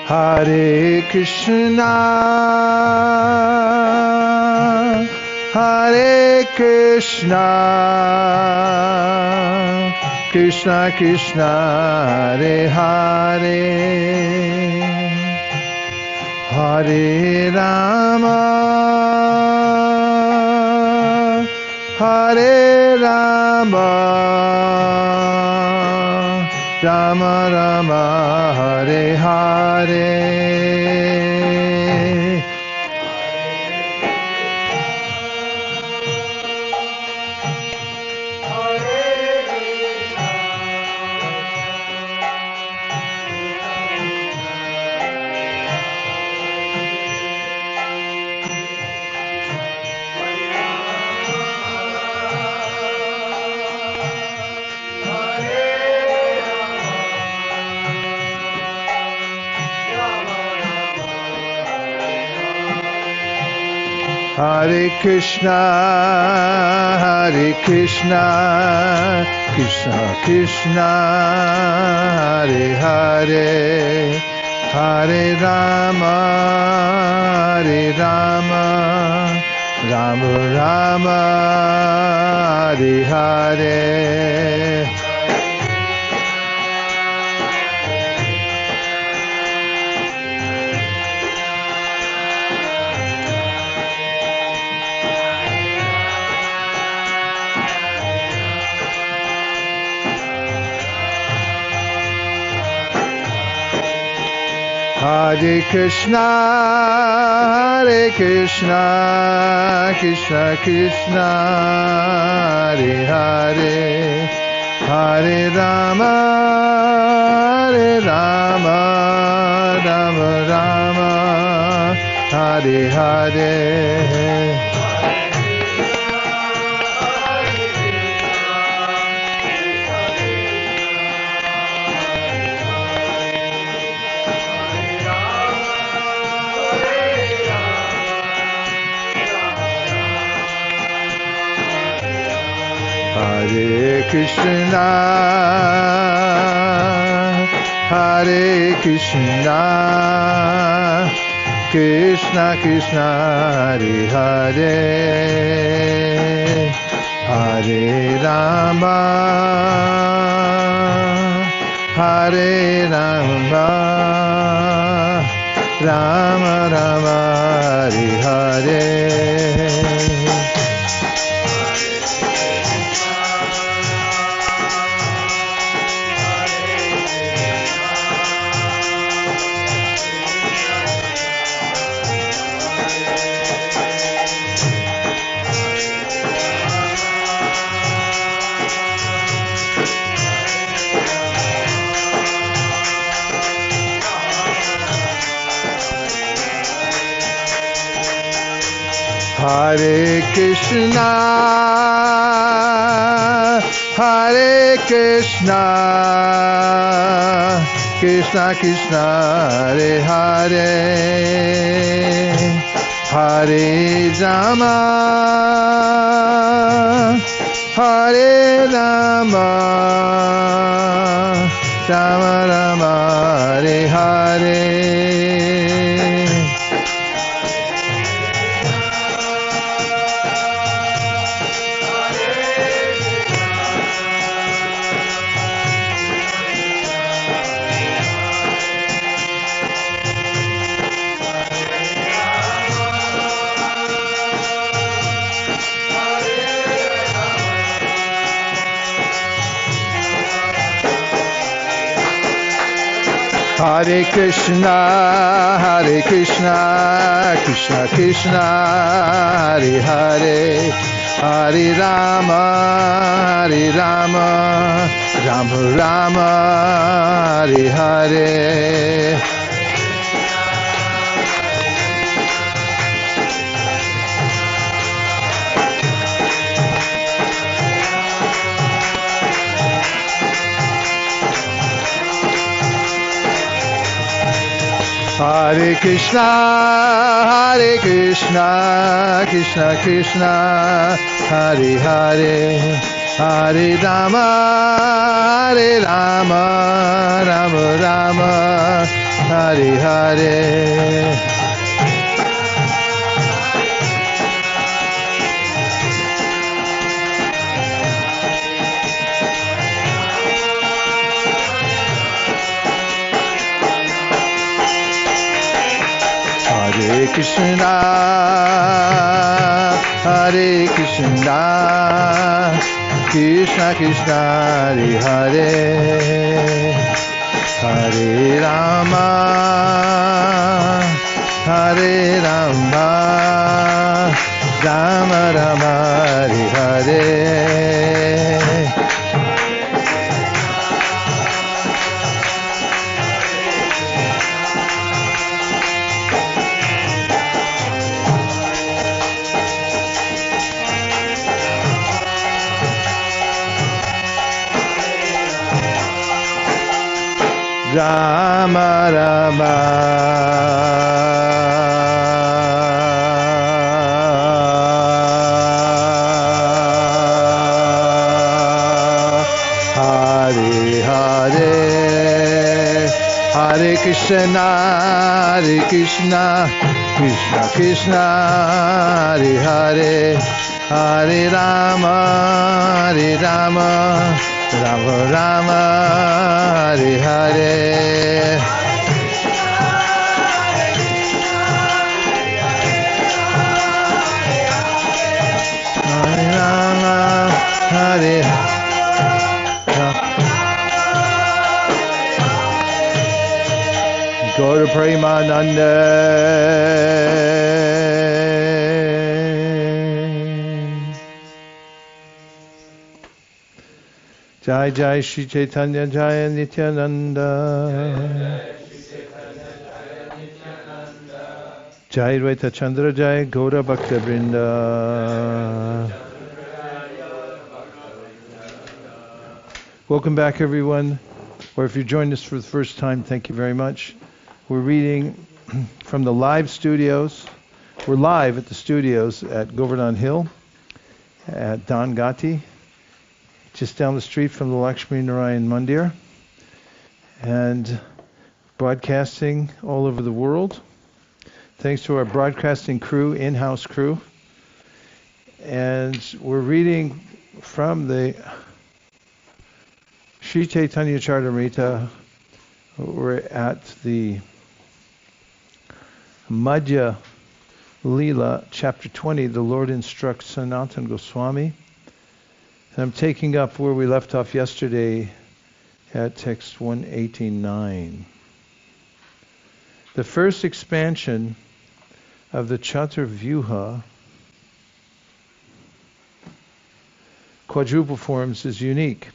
Hare Krishna, Hare Krishna, Krishna Krishna, Hare Hare, Hare Rama, Hare Rama, Rama Rama, Hare Hare. Hare Krishna, Hare Krishna, Krishna Krishna, Hare Hare, Hare Rama, Hare Rama, Rama Rama, Hare Hare. Hare Krishna, Hare Krishna, Krishna Krishna, Hare Hare, Hare Rama, Hare Rama, Rama Rama, Hare Hare. Hare Krishna, Hare Krishna, Krishna Krishna, Hare Hare, Hare Rama, Hare Rama, Rama Rama, Hare Hare. Hare Krishna, Hare Krishna, Krishna Krishna, Hare Hare, Hare Rama, Hare Rama, Rama Rama, Hare Hare. Hare Krishna, Krishna Krishna, Hare Hare, Hare Rama, Hare Rama, Rama Rama, Hare Hare. Hare Krishna, Krishna Krishna, Hare Hare, Hare Rama, Rama Rama, Hare Hare. Hare Krishna, Krishna Krishna, Hare Hare, Hare Rama, Rama Rama, Hare Hare. Rama Rama, Hare Hare, Hare Krishna, Krishna Krishna, Hare Hare, Hare Rama, Rama Rama, Hare Hare. Hare Rama, Hare Gaura Premanande. Jai Jai Shri Chaitanya Jaya Nityananda. Jai Advaita Chandra Jai Gaura Bhakta Vrinda. Welcome back, everyone. Or if you joined us for the first time, thank you very much. We're reading from the live studios. We're live at the studios at Govardhan Hill at Dangati, just down the street from the Lakshmi Narayan Mandir, and broadcasting all over the world. Thanks to our broadcasting crew, in-house crew. And we're reading from the Sri Chaitanya Charitamrita. We're at the Madhya Leela, chapter 20. The Lord instructs Sanatana Goswami. And I'm taking up where we left off yesterday at text 189. The first expansion of the Chaturvyuha, quadruple forms, is unique.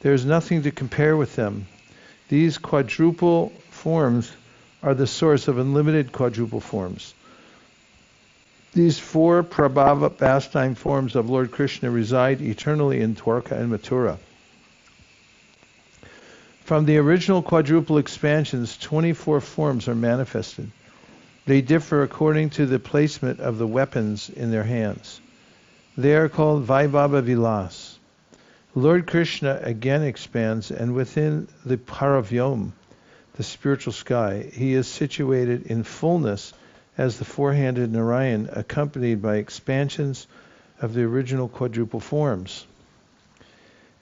There is nothing to compare with them. These quadruple forms are the source of unlimited quadruple forms. These four Prabhava pastime forms of Lord Krishna reside eternally in Dwarka and Mathura. From the original quadruple expansions, 24 forms are manifested. They differ according to the placement of the weapons in their hands. They are called Vaibhava Vilas. Lord Krishna again expands, and within the Paravyom, the spiritual sky, he is situated in fullness as the four-handed Narayan, accompanied by expansions of the original quadruple forms.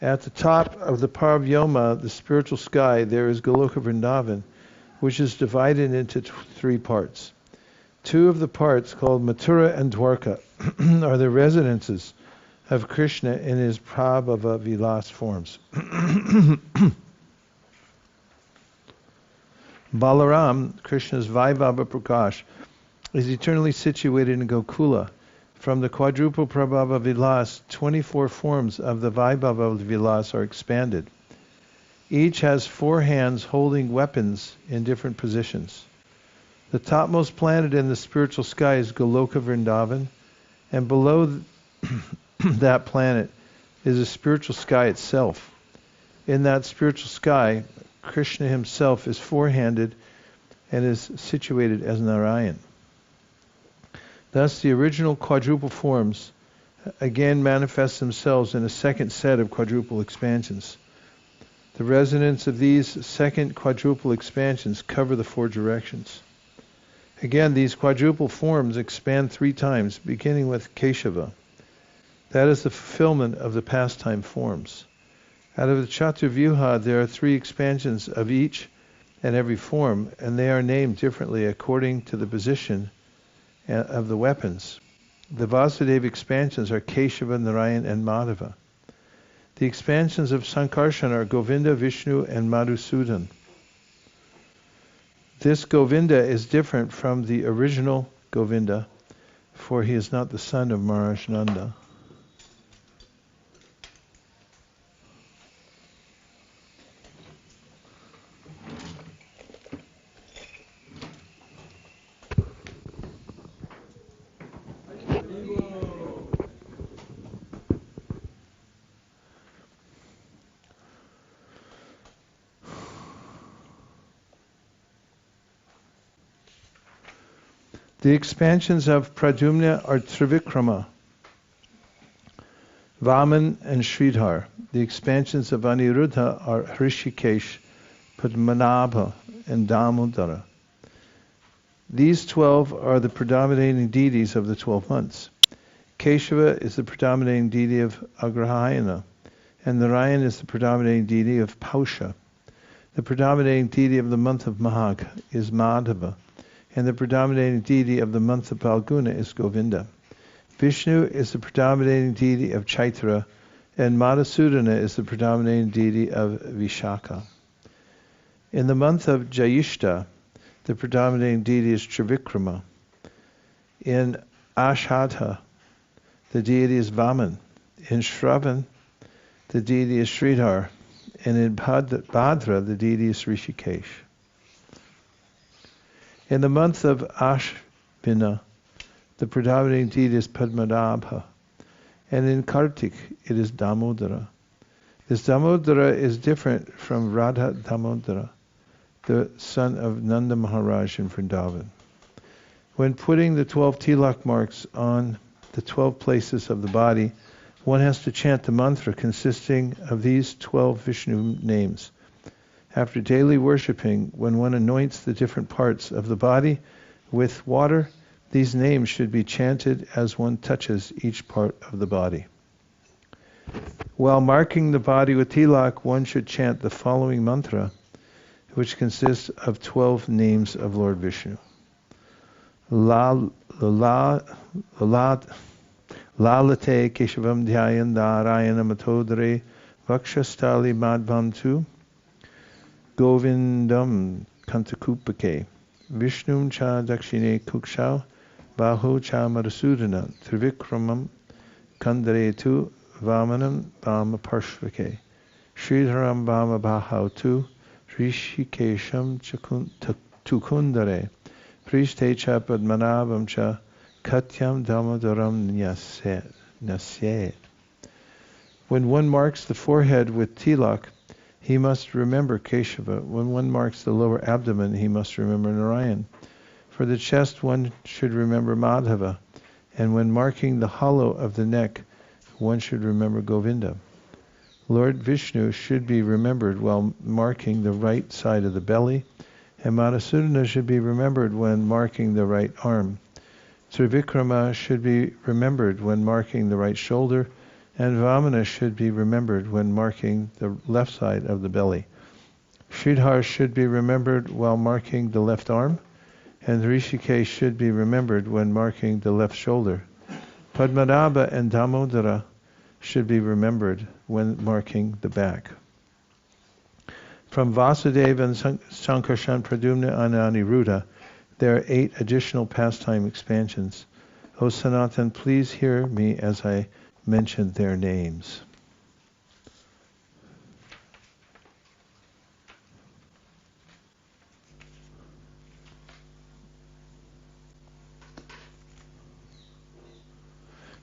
At the top of the Paravyoma, the spiritual sky, there is Goloka Vrindavan, which is divided into three parts. Two of the parts, called Mathura and Dwarka, are the residences of Krishna in his Prabhava Vilas forms. Balaram, Krishna's Vaibhava Prakash, is eternally situated in Gokula, From the quadruple Prabhava Vilas, 24 forms of the Vaibhava Vilas are expanded. Each has 4 hands holding weapons in different positions. The topmost planet in the spiritual sky is Goloka Vrindavan, and below that planet is the spiritual sky itself. In that spiritual sky, Krishna himself is 4-handed and is situated as Narayan. Thus, the original quadruple forms again manifest themselves in a second set of quadruple expansions. The resonance of these second quadruple expansions cover the 4 directions. Again, these quadruple forms expand 3 times, beginning with Keshava. That is the fulfillment of the pastime forms. Out of the Chaturvyuha, there are 3 expansions of each and every form, and they are named differently according to the position of the weapons. The Vasudeva expansions are Keshava, Narayan, and Madhava. The expansions of Sankarshan are Govinda, Vishnu, and Madhusudan. This Govinda is different from the original Govinda, for he is not the son of Maharaj Nanda. The expansions of Pradyumna are Trivikrama, Vaman, and Sridhar. The expansions of Aniruddha are Hrishikesh, Padmanabha, and Damodara. These 12 are the predominating deities of the 12 months. Keshava is the predominating deity of Agrahayana, and Narayan is the predominating deity of Pausha. The predominating deity of the month of Magh is Madhava, and the predominating deity of the month of Phalguna is Govinda. Vishnu is the predominating deity of Chaitra, and Madhusudana is the predominating deity of Vishaka. In the month of Jyeshta, the predominating deity is Trivikrama. In Ashadha, the deity is Vaman. In Shravan, the deity is Sridhar. And in Bhadra, the deity is Rishikesh. In the month of Ashvina, the predominating deity is Padmanabha, and in Kartik it is Damodara. This Damodara is different from Radha Damodara, the son of Nanda Maharaj in Vrindavan. When putting the 12 tilak marks on the 12 places of the body, one has to chant the mantra consisting of these 12 Vishnu names. After daily worshipping, when one anoints the different parts of the body with water, these names should be chanted as one touches each part of the body. While marking the body with tilak, one should chant the following mantra, which consists of 12 names of Lord Vishnu. Lalate Keshavam Dhyayan Narayana Matodare Vakshastali Madhvam Tu Govindam Kantakupake Vishnum Cha Dakshine Kukshau Baho Cha Madhusudana Trivikramam Kandare Tu Vamanam Bama Parshvake Sridharam Bama Bahau Tu Rishikesham Tukundare Prishte Cha Padmanabam Cha Katyam Damodaram Nyasye. When one marks the forehead with tilak, he must remember Keshava. When one marks the lower abdomen, he must remember Narayan. For the chest, one should remember Madhava. And when marking the hollow of the neck, one should remember Govinda. Lord Vishnu should be remembered while marking the right side of the belly, and Madhusudana should be remembered when marking the right arm. Trivikrama should be remembered when marking the right shoulder, and Vamana should be remembered when marking the left side of the belly. Sridhar should be remembered while marking the left arm, and Rishikesh should be remembered when marking the left shoulder. Padmanabha and Damodara should be remembered when marking the back. From Vasudeva and Sankarshan, Pradyumna, and Aniruddha, there are 8 additional pastime expansions. O Sanatan, please hear me as I mention their names.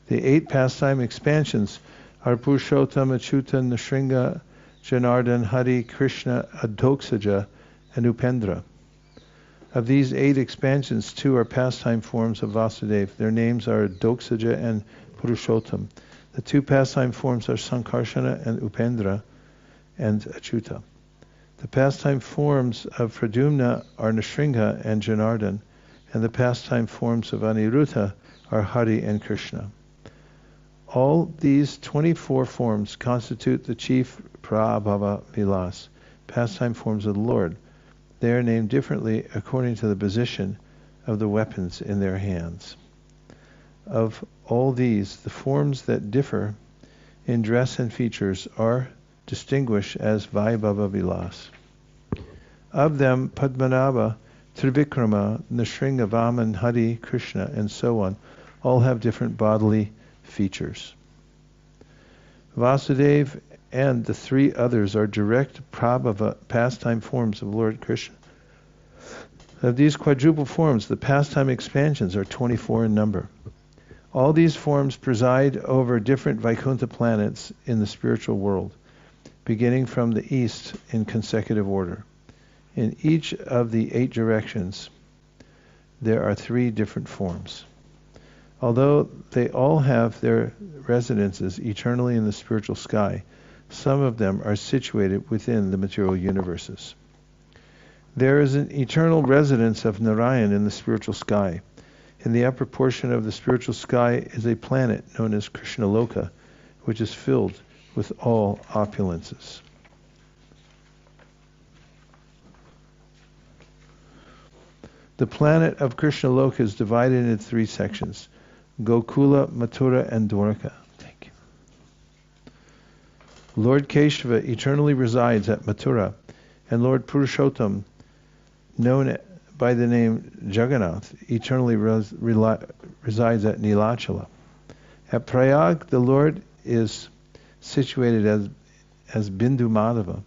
The 8 pastime expansions are Purushottam, Achyuta, Nrsimha, Janardhan, Hari, Krishna, Adoksaja, and Upendra. Of these 8 expansions, 2 are pastime forms of Vasudeva. Their names are Adoksaja and Purushottam. The 2 pastime forms are Sankarshana and Upendra and Achyuta. The pastime forms of Pradyumna are Nrsimha and Janardhan, and the pastime forms of Aniruddha are Hari and Krishna. All these 24 forms constitute the chief Prabhava Vilas, pastime forms of the Lord. They are named differently according to the position of the weapons in their hands. Of all these, the forms that differ in dress and features are distinguished as Vaibhava Vilas. Of them, Padmanabha, Trivikrama, Nrsimha, Vaman, Hari, Krishna, and so on, all have different bodily features. Vasudeva and the 3 others are direct Prabhava pastime forms of Lord Krishna. Of these quadruple forms, the pastime expansions are 24 in number. All these forms preside over different Vaikuntha planets in the spiritual world, beginning from the east in consecutive order. In each of the 8 directions, there are 3 different forms. Although they all have their residences eternally in the spiritual sky, some of them are situated within the material universes. There is an eternal residence of Narayan in the spiritual sky. In the upper portion of the spiritual sky is a planet known as Krishnaloka, which is filled with all opulences. The planet of Krishnaloka is divided into 3 sections: Gokula, Mathura, and Dwarka. Thank you. Lord Keshava eternally resides at Mathura, and Lord Purushottam, known by the name Jagannath, eternally resides at Nilachala. At Prayag, the Lord is situated as Bindu Madhava,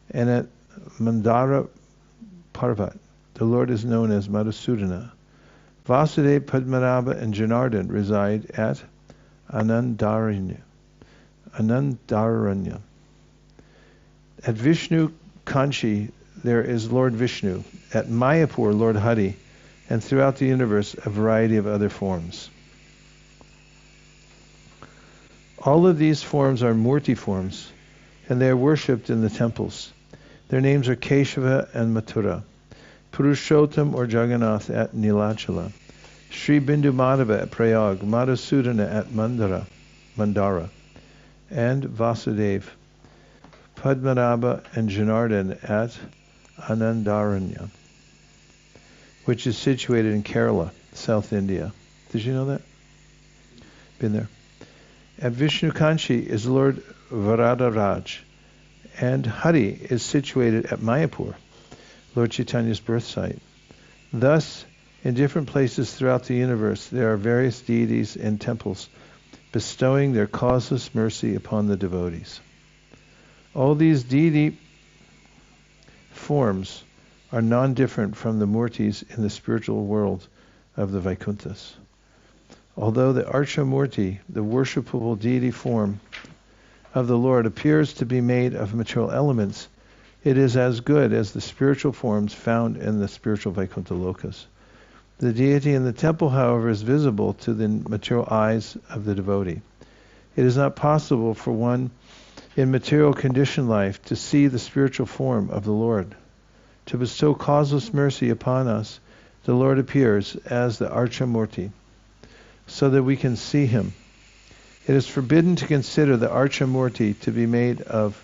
and at Mandara Parvat, the Lord is known as Madhusudana. Vasudeva, Padmanabha, and Janardhan reside at Anandaranya. At Vishnu Kanchi, there is Lord Vishnu. At Mayapur, Lord Hari, and throughout the universe, a variety of other forms. All of these forms are Murti forms, and they are worshipped in the temples. Their names are Keshava and Mathura, Purushottam or Jagannath at Nilachala, Sri Bindu Madhava at Prayag, Madhusudana at Mandara, and Vasudeva, Padmanabha, and Janardhan at Anandaranya, which is situated in Kerala, South India. Did you know that? Been there. At Vishnu Kanchi is Lord Varadaraj, and Hari is situated at Mayapur, Lord Chaitanya's birth site. Thus, in different places throughout the universe, there are various deities and temples bestowing their causeless mercy upon the devotees. All these deity forms are non-different from the Murtis in the spiritual world of the Vaikunthas. Although the Archa Murti, the worshipable deity form of the Lord, appears to be made of material elements, it is as good as the spiritual forms found in the spiritual Vaikuntha lokas. The deity in the temple, however, is visible to the material eyes of the devotee. It is not possible for one in material conditioned life to see the spiritual form of the Lord. To bestow causeless mercy upon us, the Lord appears as the Archa Murti, so that we can see him. It is forbidden to consider the Archa Murti to be made of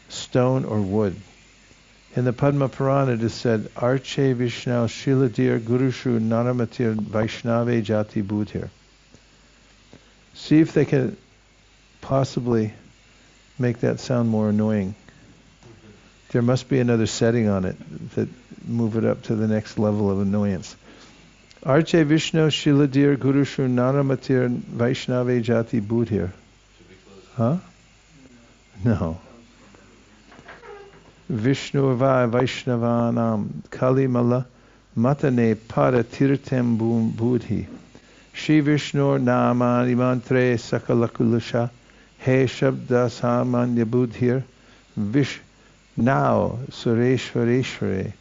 stone or wood. In the Padma Purana it is said, Arche Vishnu Shiladir Gurushu Naramatir Vaishnave Jati Budhir. See if they can possibly make that sound more annoying. There must be another setting on it that move it up to the next level of annoyance. Arche Vishnu Shiladir Gurushu Naramatir Vaishnave Jati Budhir. Huh? No. Vishnu Va Vaishnavanam Kali Mala Matane Pada Tirtem Budhi. Shri Vishnu Namani Mantre Sakalakulusha He Shabda Samanya Budhir Vish Now Sureshwareshware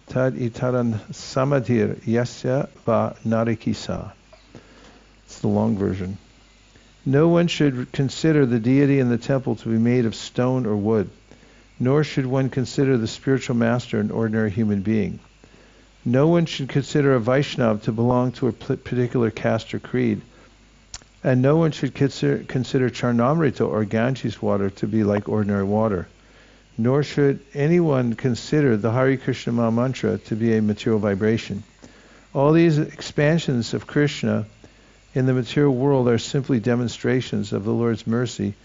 Tad Itaran Samadhir Yasya Va Narikisa. It's the long version. No one should consider the deity in the temple to be made of stone or wood, nor should one consider the spiritual master an ordinary human being. No one should consider a Vaishnava to belong to a particular caste or creed, and no one should consider Charnamrita or Ganges water to be like ordinary water. Nor should anyone consider the Hare Krishna Maha Mantra to be a material vibration. All these expansions of Krishna in the material world are simply demonstrations of the Lord's mercy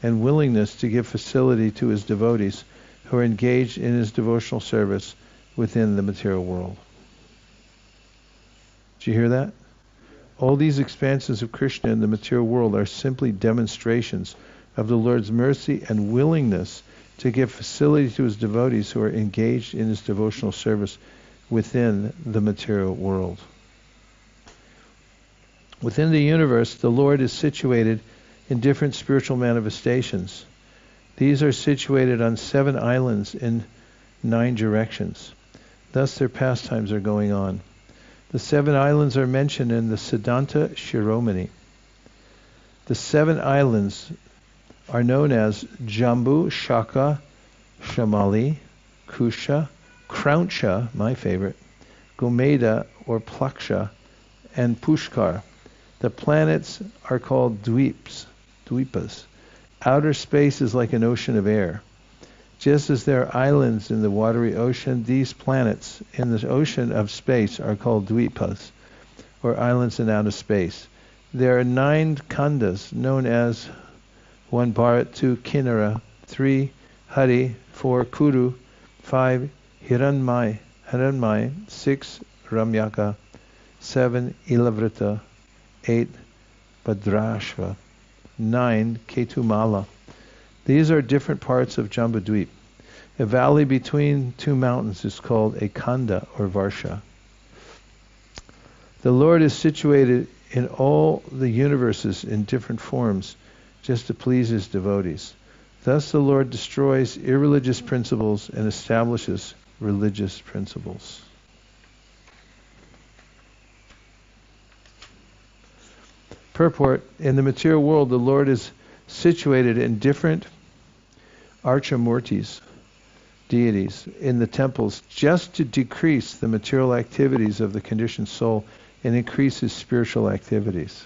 and willingness to give facility to his devotees who are engaged in his devotional service within the material world. Did you hear that? All these expansions of Krishna in the material world are simply demonstrations of the Lord's mercy and willingness to give facility to his devotees who are engaged in his devotional service within the material world. Within the universe, the Lord is situated in different spiritual manifestations. These are situated on 7 islands in 9 directions. Thus their pastimes are going on. The 7 islands are mentioned in the Siddhanta Shiromani. The 7 islands are known as Jambu, Shaka, Shamali, Kusha, Krauncha, my favorite, Gomeda or Plaksha, and Pushkar. The planets are called Dvipas. Outer space is like an ocean of air. Just as there are islands in the watery ocean, these planets in the ocean of space are called Dvipas, or islands in outer space. There are 9 khandas known as 1 Bharat, 2 Kinnara, 3 Hari, 4 Kuru, 5 Hiranmai, 6 Ramyaka, 7 Ilavrita, 8 Bhadrashva, 9 Ketumala. These are different parts of Jambudvip. A valley between 2 mountains is called a Khanda or Varsha. The Lord is situated in all the universes in different forms just to please his devotees. Thus the Lord destroys irreligious principles and establishes religious principles. Purport: in the material world, the Lord is situated in different archamurtis, deities, in the temples, just to decrease the material activities of the conditioned soul and increase his spiritual activities.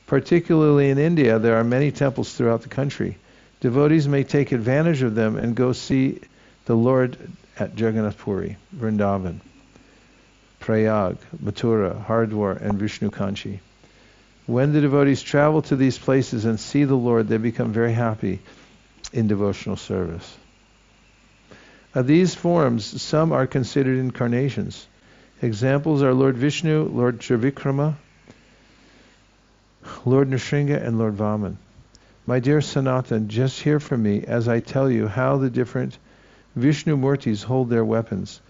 Particularly in India, there are many temples throughout the country. Devotees may take advantage of them and go see the Lord at Jagannath Puri, Vrindavan, Prayag, Mathura, Hardwar, and Vishnu Kanchi. When the devotees travel to these places and see the Lord, they become very happy in devotional service. Of these forms, some are considered incarnations. Examples are Lord Vishnu, Lord Trivikrama, Lord Nrsinga, and Lord Vaman. My dear Sanatan, just hear from me as I tell you how the different Vishnu Murtis hold their weapons,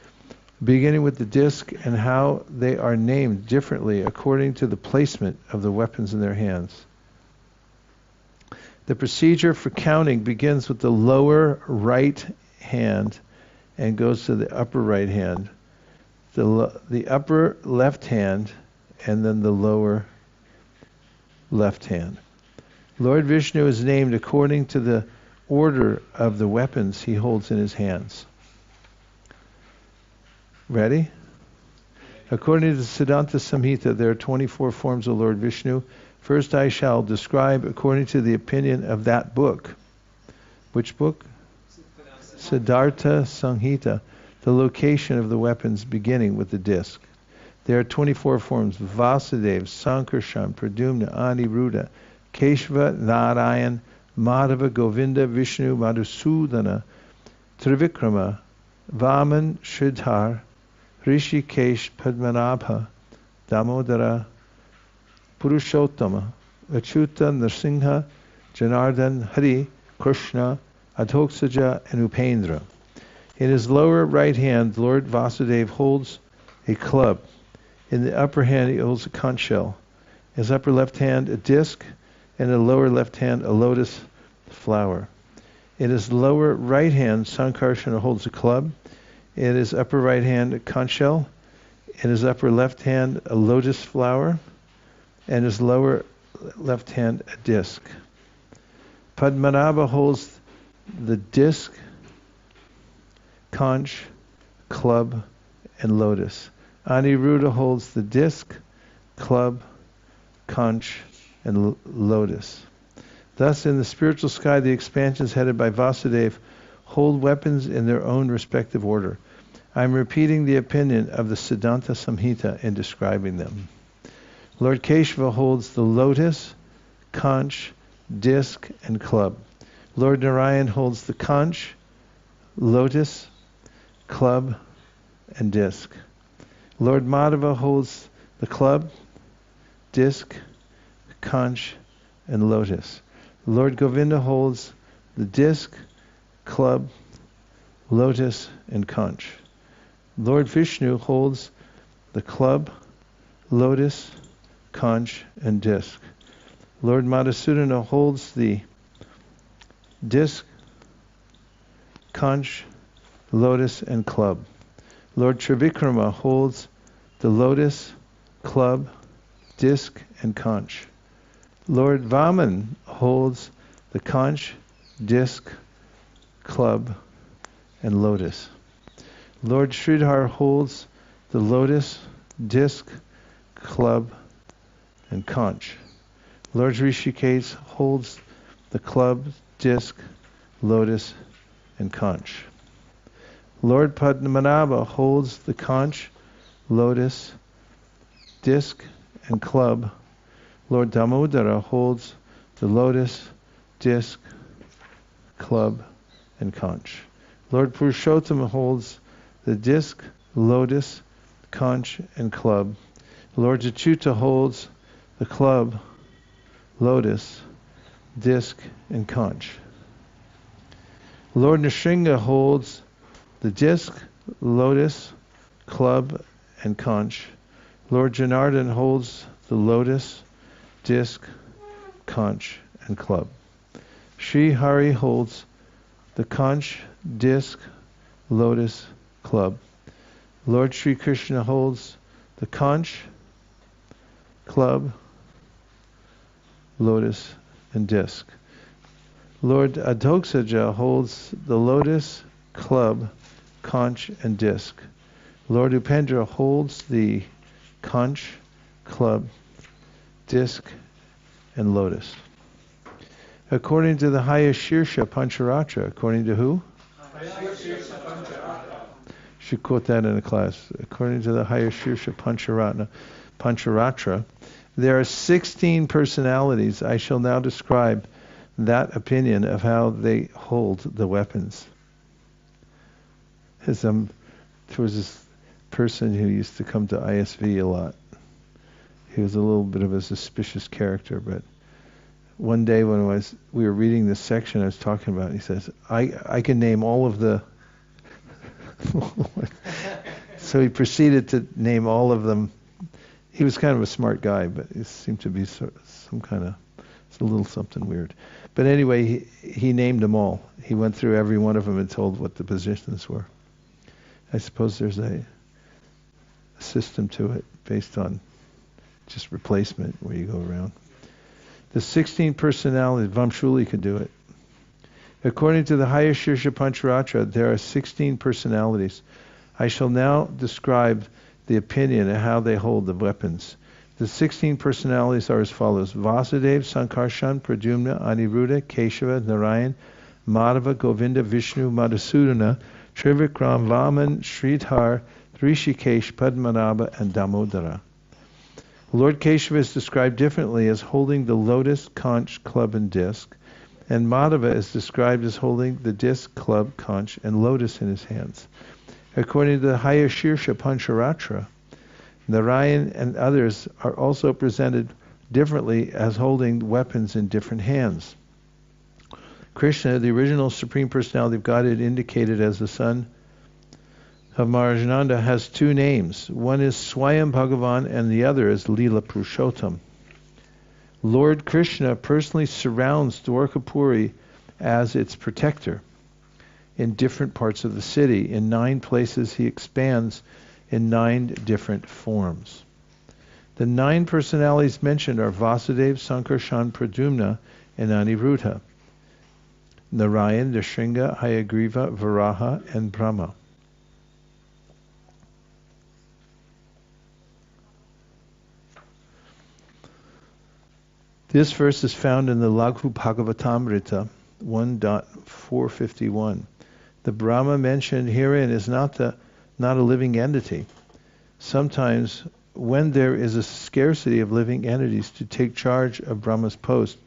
beginning with the disc, and how they are named differently according to the placement of the weapons in their hands. The procedure for counting begins with the lower right hand and goes to the upper right hand, the upper left hand, and then the lower left hand. Lord Vishnu is named according to the order of the weapons he holds in his hands. Ready? According to the Siddhanta Samhita, there are 24 forms of Lord Vishnu. First I shall describe, according to the opinion of that book. Which book? Siddhartha Samhita, the location of the weapons beginning with the disc. There are 24 forms: Vasudeva, Sankarshan, Pradumna, Aniruddha, Keshava, Narayan, Madhava, Govinda, Vishnu, Madhusudana, Trivikrama, Vaman, Sridhar, Rishikesh, Padmanabha, Damodara, Purushottama, Achyuta, Nrsimha, Janardhan, Hari, Krishna, Adhoksaja, and Upendra. In his lower right hand, Lord Vasudeva holds a club. In the upper hand, he holds a conch shell. In his upper left hand, a disc, and in the lower left hand, a lotus flower. In his lower right hand, Sankarsana holds a club. In his upper right hand, a conch shell. In his upper left hand, a lotus flower. And his lower left hand, a disc. Padmanabha holds the disc, conch, club, and lotus. Aniruddha holds the disc, club, conch, and lotus. Thus, in the spiritual sky, the expansions headed by Vasudeva hold weapons in their own respective order. I'm repeating the opinion of the Siddhanta Samhita in describing them. Lord Keshava holds the lotus, conch, disc, and club. Lord Narayan holds the conch, lotus, club, and disc. Lord Madhava holds the club, disc, conch, and lotus. Lord Govinda holds the disc, club, lotus, and conch. Lord Vishnu holds the club, lotus, conch, and disc. Lord Madhusudana holds the disc, conch, lotus, and club. Lord Trivikrama holds the lotus, club, disc, and conch. Lord Vaman holds the conch, disc, club, and lotus. Lord Sridhar holds the lotus, disc, club, and conch. Lord Rishikesh holds the club, disc, lotus, and conch. Lord Padmanabha holds the conch, lotus, disc, and club. Lord Damodara holds the lotus, disc, club, and conch. Lord Purushottama holds the disc, lotus, conch, and club. Lord Achyuta holds the club, lotus, disc, and conch. Lord Nrsimha holds the disc, lotus, club, and conch. Lord Janardhan holds the lotus, disc, conch, and club. Sri Hari holds the conch, disc, lotus, club. Lord Sri Krishna holds the conch, club, lotus, and disc. Lord Adhoksaja holds the lotus, club, conch, and disc. Lord Upendra holds the conch, club, disc, and lotus. According to the Hayashirsha Pancharatra, according to who? Should quote that in a class. According to the Hayashirsha Pancharatra, there are 16 personalities. I shall now describe that opinion of how they hold the weapons. There was this person who used to come to ISV a lot. He was a little bit of a suspicious character, but one day when we were reading this section I was talking about, he says, I can name all of the... So he proceeded to name all of them. He was kind of a smart guy, but it seemed to be some kind of... It's a little something weird. But anyway, he named them all. He went through every one of them and told what the positions were. I suppose there's a system to it based on just replacement where you go around. The 16 personalities, Vamshuli could do it. According to the Hayashirsha Pancharatra, there are 16 personalities. I shall now describe the opinion of how they hold the weapons. The 16 personalities are as follows: Vasudeva, Sankarshan, Pradyumna, Aniruddha, Keshava, Narayan, Madhava, Govinda, Vishnu, Madhusudana, Trivikram, Vaman, Sridhar, Rishikesh, Padmanabha, and Damodara. Lord Keshava is described differently as holding the lotus, conch, club, and disc, and Madhava is described as holding the disc, club, conch, and lotus in his hands. According to the Hayashirsha Pancharatra, Narayan and others are also presented differently as holding weapons in different hands. Krishna, the original Supreme Personality of Godhead indicated as the son of Maharajananda, has two names. One is Swayam Bhagavan and the other is Leela Purushottam. Lord Krishna personally surrounds Dwarkapuri as its protector in different parts of the city. In 9 places he expands in 9 different forms. The 9 personalities mentioned are Vasudeva, Sankarshan, Pradyumna, and Aniruddha. Narayan, Nrsimha, Hayagriva, Varaha, and Brahma. This verse is found in the Laghu Bhagavatamrita 1.451. The Brahma mentioned herein is not a living entity. Sometimes, when there is a scarcity of living entities to take charge of Brahma's post,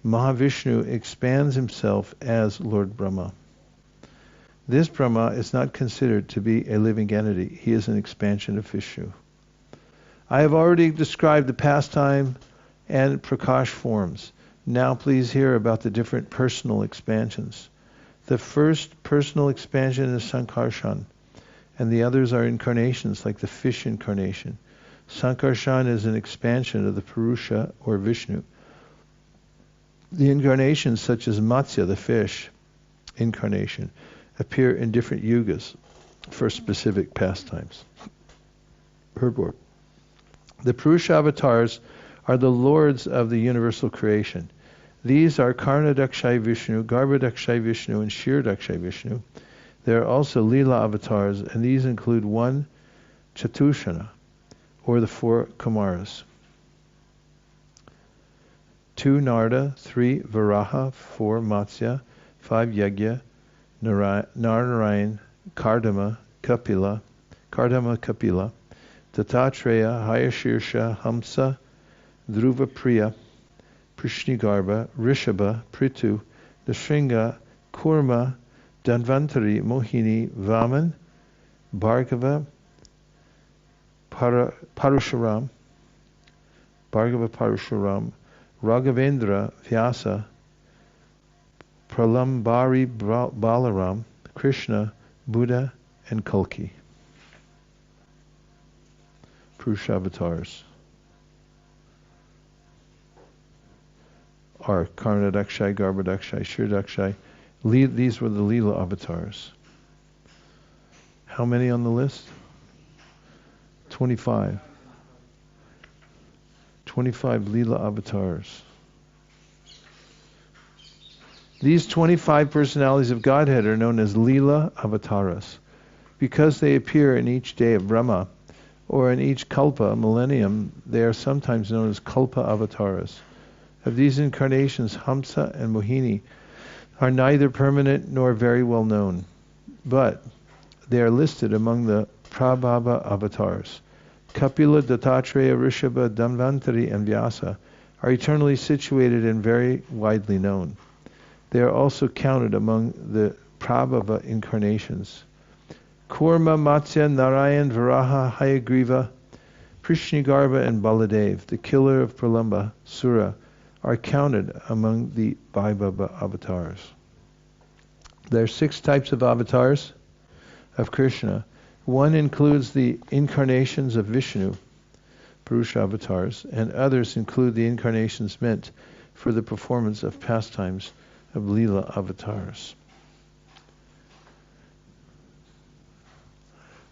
Mahavishnu expands himself as Lord Brahma. This Brahma is not considered to be a living entity. He is an expansion of Vishnu. I have already described the pastime and prakash forms. Now please hear about the different personal expansions. The first personal expansion is Sankarshan, and the others are incarnations like the fish incarnation. Sankarshan is an expansion of the Purusha or Vishnu. The incarnations such as Matsya, the fish incarnation, appear in different yugas for specific pastimes. Purport. The Purusha avatars are the lords of the universal creation. These are Karnadakshay Vishnu, Garbhadakshay Vishnu, and Shirdakshay Vishnu. There are also Leela avatars, and these include 1 Chatushana, or the 4 Kumaras, 2 Narda, 3 Varaha, 4 Matsya, 5 Yagya, Narayan, Kardama Kapila, Datatreya, Hayashirsha, Hamsa, Dhruva Priya, Prishnigarbha, Rishabha, Prithu, Nrsimha, Kurma, Dhanvantari, Mohini, Vaman, Bhargava, Parashuram, Raghavendra, Vyasa, Pralambari, Balaram, Krishna, Buddha, and Kalki. Purusha avatars are Karnadakshay, Garbhadakshay, Shirdakshay. These were the Leela avatars. How many on the list? 25. 25 Leela avatars. These 25 personalities of Godhead are known as Leela avatars because they appear in each day of Brahma, or in each kalpa, millennium. They are sometimes known as kalpa avatars. Of these incarnations, Hamsa and Mohini are neither permanent nor very well known, but they are listed among the Prabhava avatars. Kapila, Dattatreya, Rishabha, Dhanvantari, and Vyasa are eternally situated and very widely known. They are also counted among the Prabhava incarnations. Kurma, Matsya, Narayan, Varaha, Hayagriva, Prishnigarbha, and Baladev, the killer of Pralamba, Sura, are counted among the Vaibhava avatars. There are 6 types of avatars of Krishna. One includes the incarnations of Vishnu, Purusha avatars, and others include the incarnations meant for the performance of pastimes of Leela avatars.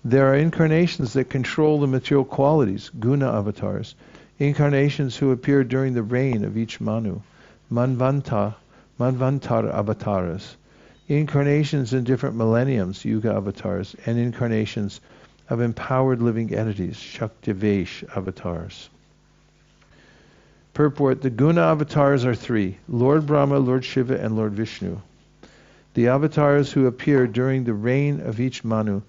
There are incarnations that control the material qualities, guna avatars, incarnations who appear during the reign of each Manu, Manvantara avatars, incarnations in different millenniums, Yuga avatars, and incarnations of empowered living entities, Shaktivesh avatars. Purport: the guna avatars are 3, Lord Brahma, Lord Shiva, and Lord Vishnu. The avatars who appear during the reign of each Manu,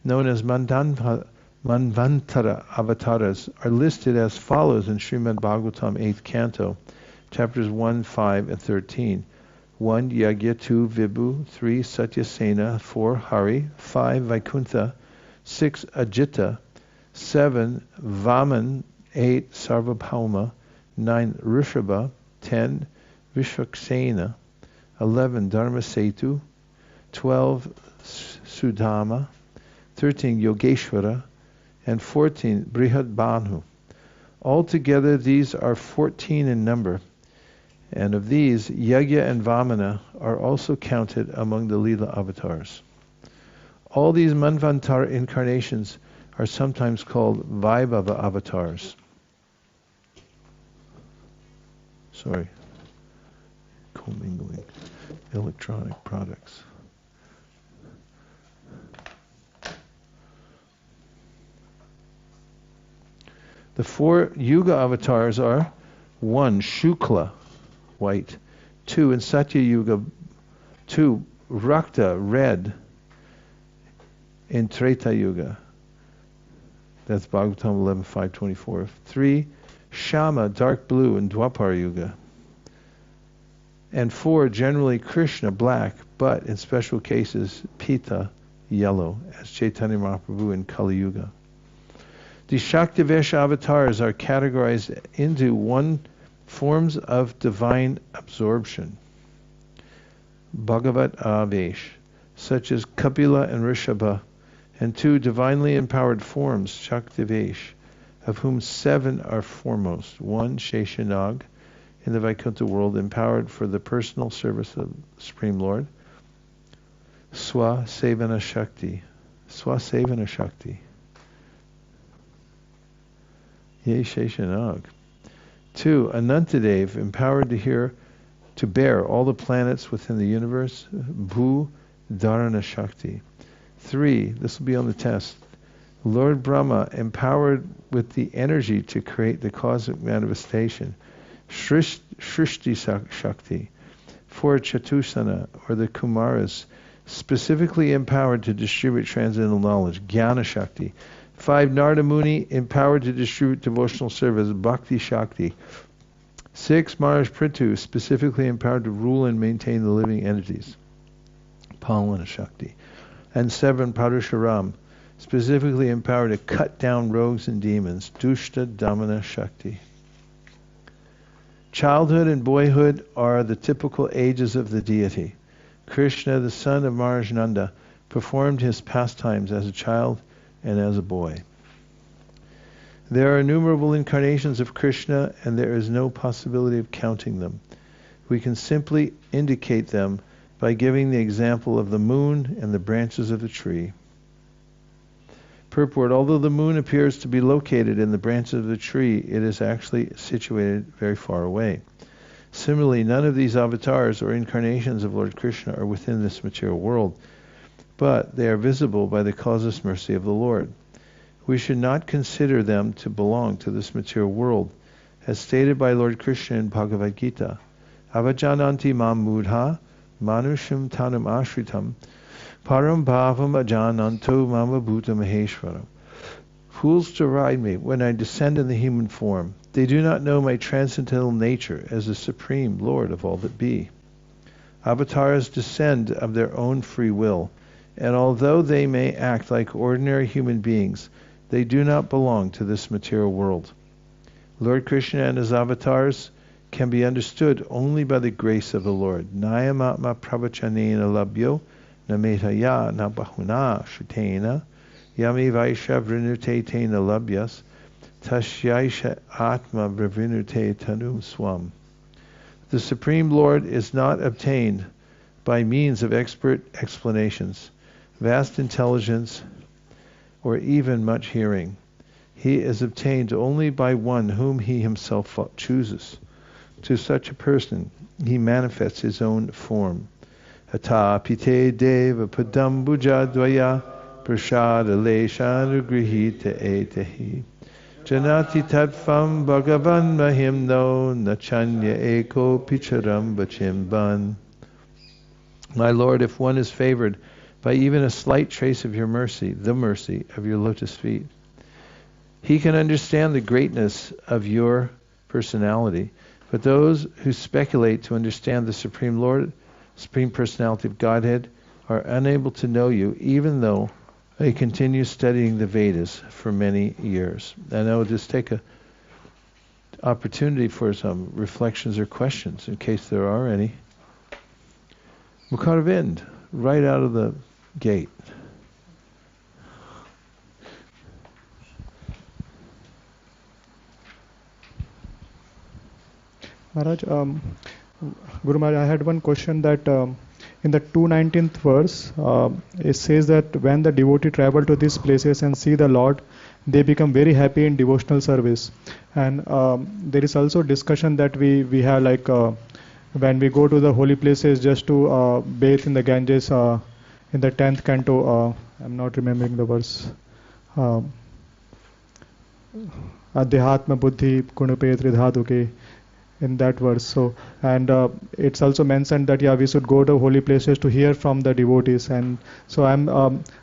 known as Manvantara avatars, are listed as follows in Srimad Bhagavatam 8th Canto, chapters 1, 5, and 13. 1. Yagya, 2. Vibhu, 3. Satyasena, 4. Hari, 5. Vaikuntha, 6. Ajita, 7. Vaman, 8. Sarvabhauma, 9. Rishabha, 10. Vishvaksena, 11. Dharmasetu, 12. Sudama, 13. Yogeshwara, and 14. Brihadbanu. Altogether, these are 14 in number, and of these, Yagya and Vamana are also counted among the Leela avatars. All these Manvantara incarnations are sometimes called Vaibhava avatars. Sorry, commingling electronic products. The 4 Yuga avatars are 1. Shukla, white, 2. In Satya Yuga, 2. Rakta, red, in Treta Yuga. That's Bhagavatam 11.5.24. 3. Shama, dark blue, in Dwapar Yuga. And 4. Generally Krishna, black, but in special cases, Pita, yellow, as Chaitanya Mahaprabhu in Kali Yuga. The Shaktivesh avatars are categorized into 1. Forms of divine absorption, Bhagavat Avesh, such as Kapila and Rishabha, and 2. Divinely empowered forms, Shaktivesh, of whom 7 are foremost. 1. Sheshanag, in the Vaikuntha world, empowered for the personal service of the Supreme Lord. Swasevana Shakti. Swasevana Shakti. Ye Sheshanag. 2. Anantadev, empowered to bear all the planets within the universe. Bhu Dharana Shakti. 3. This will be on the test. Lord Brahma, empowered with the energy to create the cosmic manifestation. Shrishti Shakti. 4. Chatusana, or the Kumaras, specifically empowered to distribute transcendental knowledge. Jnana Shakti. 5. Narada Muni, empowered to distribute devotional service. Bhakti Shakti. 6. Maharaj Prithu, specifically empowered to rule and maintain the living entities. Palana Shakti. And 7. Parashuram, specifically empowered to cut down rogues and demons. Dushta Damana Shakti. Childhood and boyhood are the typical ages of the deity. Krishna, the son of Maharaj Nanda, performed his pastimes as a child and as a boy. There are innumerable incarnations of Krishna, and there is no possibility of counting them. We can simply indicate them by giving the example of the moon and the branches of the tree. Purport: although the moon appears to be located in the branches of the tree, it is actually situated very far away. Similarly, none of these avatars or incarnations of Lord Krishna are within this material world, but they are visible by the causeless mercy of the Lord. We should not consider them to belong to this material world, as stated by Lord Krishna in Bhagavad Gita. Avajananti mam mudha manusham tanam ashritam param bhavam ajananto mama bhuta maheshwaram. Fools deride me when I descend in the human form. They do not know my transcendental nature as the Supreme Lord of all that be. Avatars descend of their own free will, and although they may act like ordinary human beings, they do not belong to this material world. Lord Krishna and his avatars can be understood only by the grace of the Lord. Nayamatma pravachanena labhyo nametaya na bahuna shutena yami vaisha vrinute tena labhyas tashyaisha atma vrinute tanum swam. The Supreme Lord is not obtained by means of expert explanations, vast intelligence, or even much hearing. He is obtained only by one whom he himself chooses. To such a person, he manifests his own form. Ata pite deva padambuja dvaya prashada leshanugrihita etehi janati tatvam bhagavan mahimno nachanya eko picharam bachimban. My Lord, if one is favored by even a slight trace of your mercy, the mercy of your lotus feet, he can understand the greatness of your personality. But those who speculate to understand the Supreme Lord Supreme Personality of Godhead, are unable to know you, even though they continue studying the Vedas for many years. And I will just take an opportunity for some reflections or questions, in case there are any. Mukharvind, right out of the gate. Maharaj, Guru Maharaj, I had one question that in the 219th verse, it says that when the devotee travel to these places and see the Lord, they become very happy in devotional service. And there is also discussion that we have like when we go to the holy places just to bathe in the Ganges in the 10th canto, I'm not remembering the verse. Adhyaatma buddhi gunape tridhatuke, in that verse. So, and it's also mentioned that we should go to holy places to hear from the devotees. And so I'm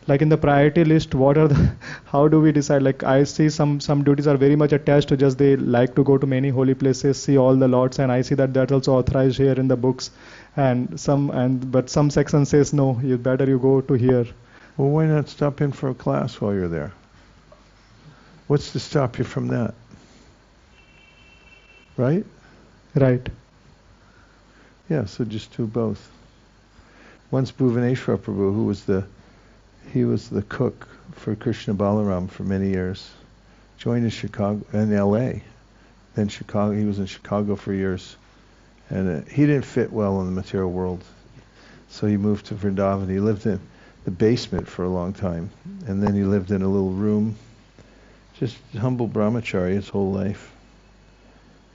like in the priority list, what are the how do we decide? Like I see some devotees are very much attached to just they like to go to many holy places, see all the lords, and I see that that's also authorized here in the books. And but some section says no, you go to here. Well, why not stop in for a class while you're there? What's to stop you from that? Right? Right. Yeah, so just do both. Once Bhuvaneshwar Prabhu, he was the cook for Krishna Balaram for many years, joined in Chicago, in L.A. Then Chicago, he was in Chicago for years, and he didn't fit well in the material world, so he moved to Vrindavan. He lived in the basement for a long time, and then he lived in a little room, just humble brahmachari his whole life,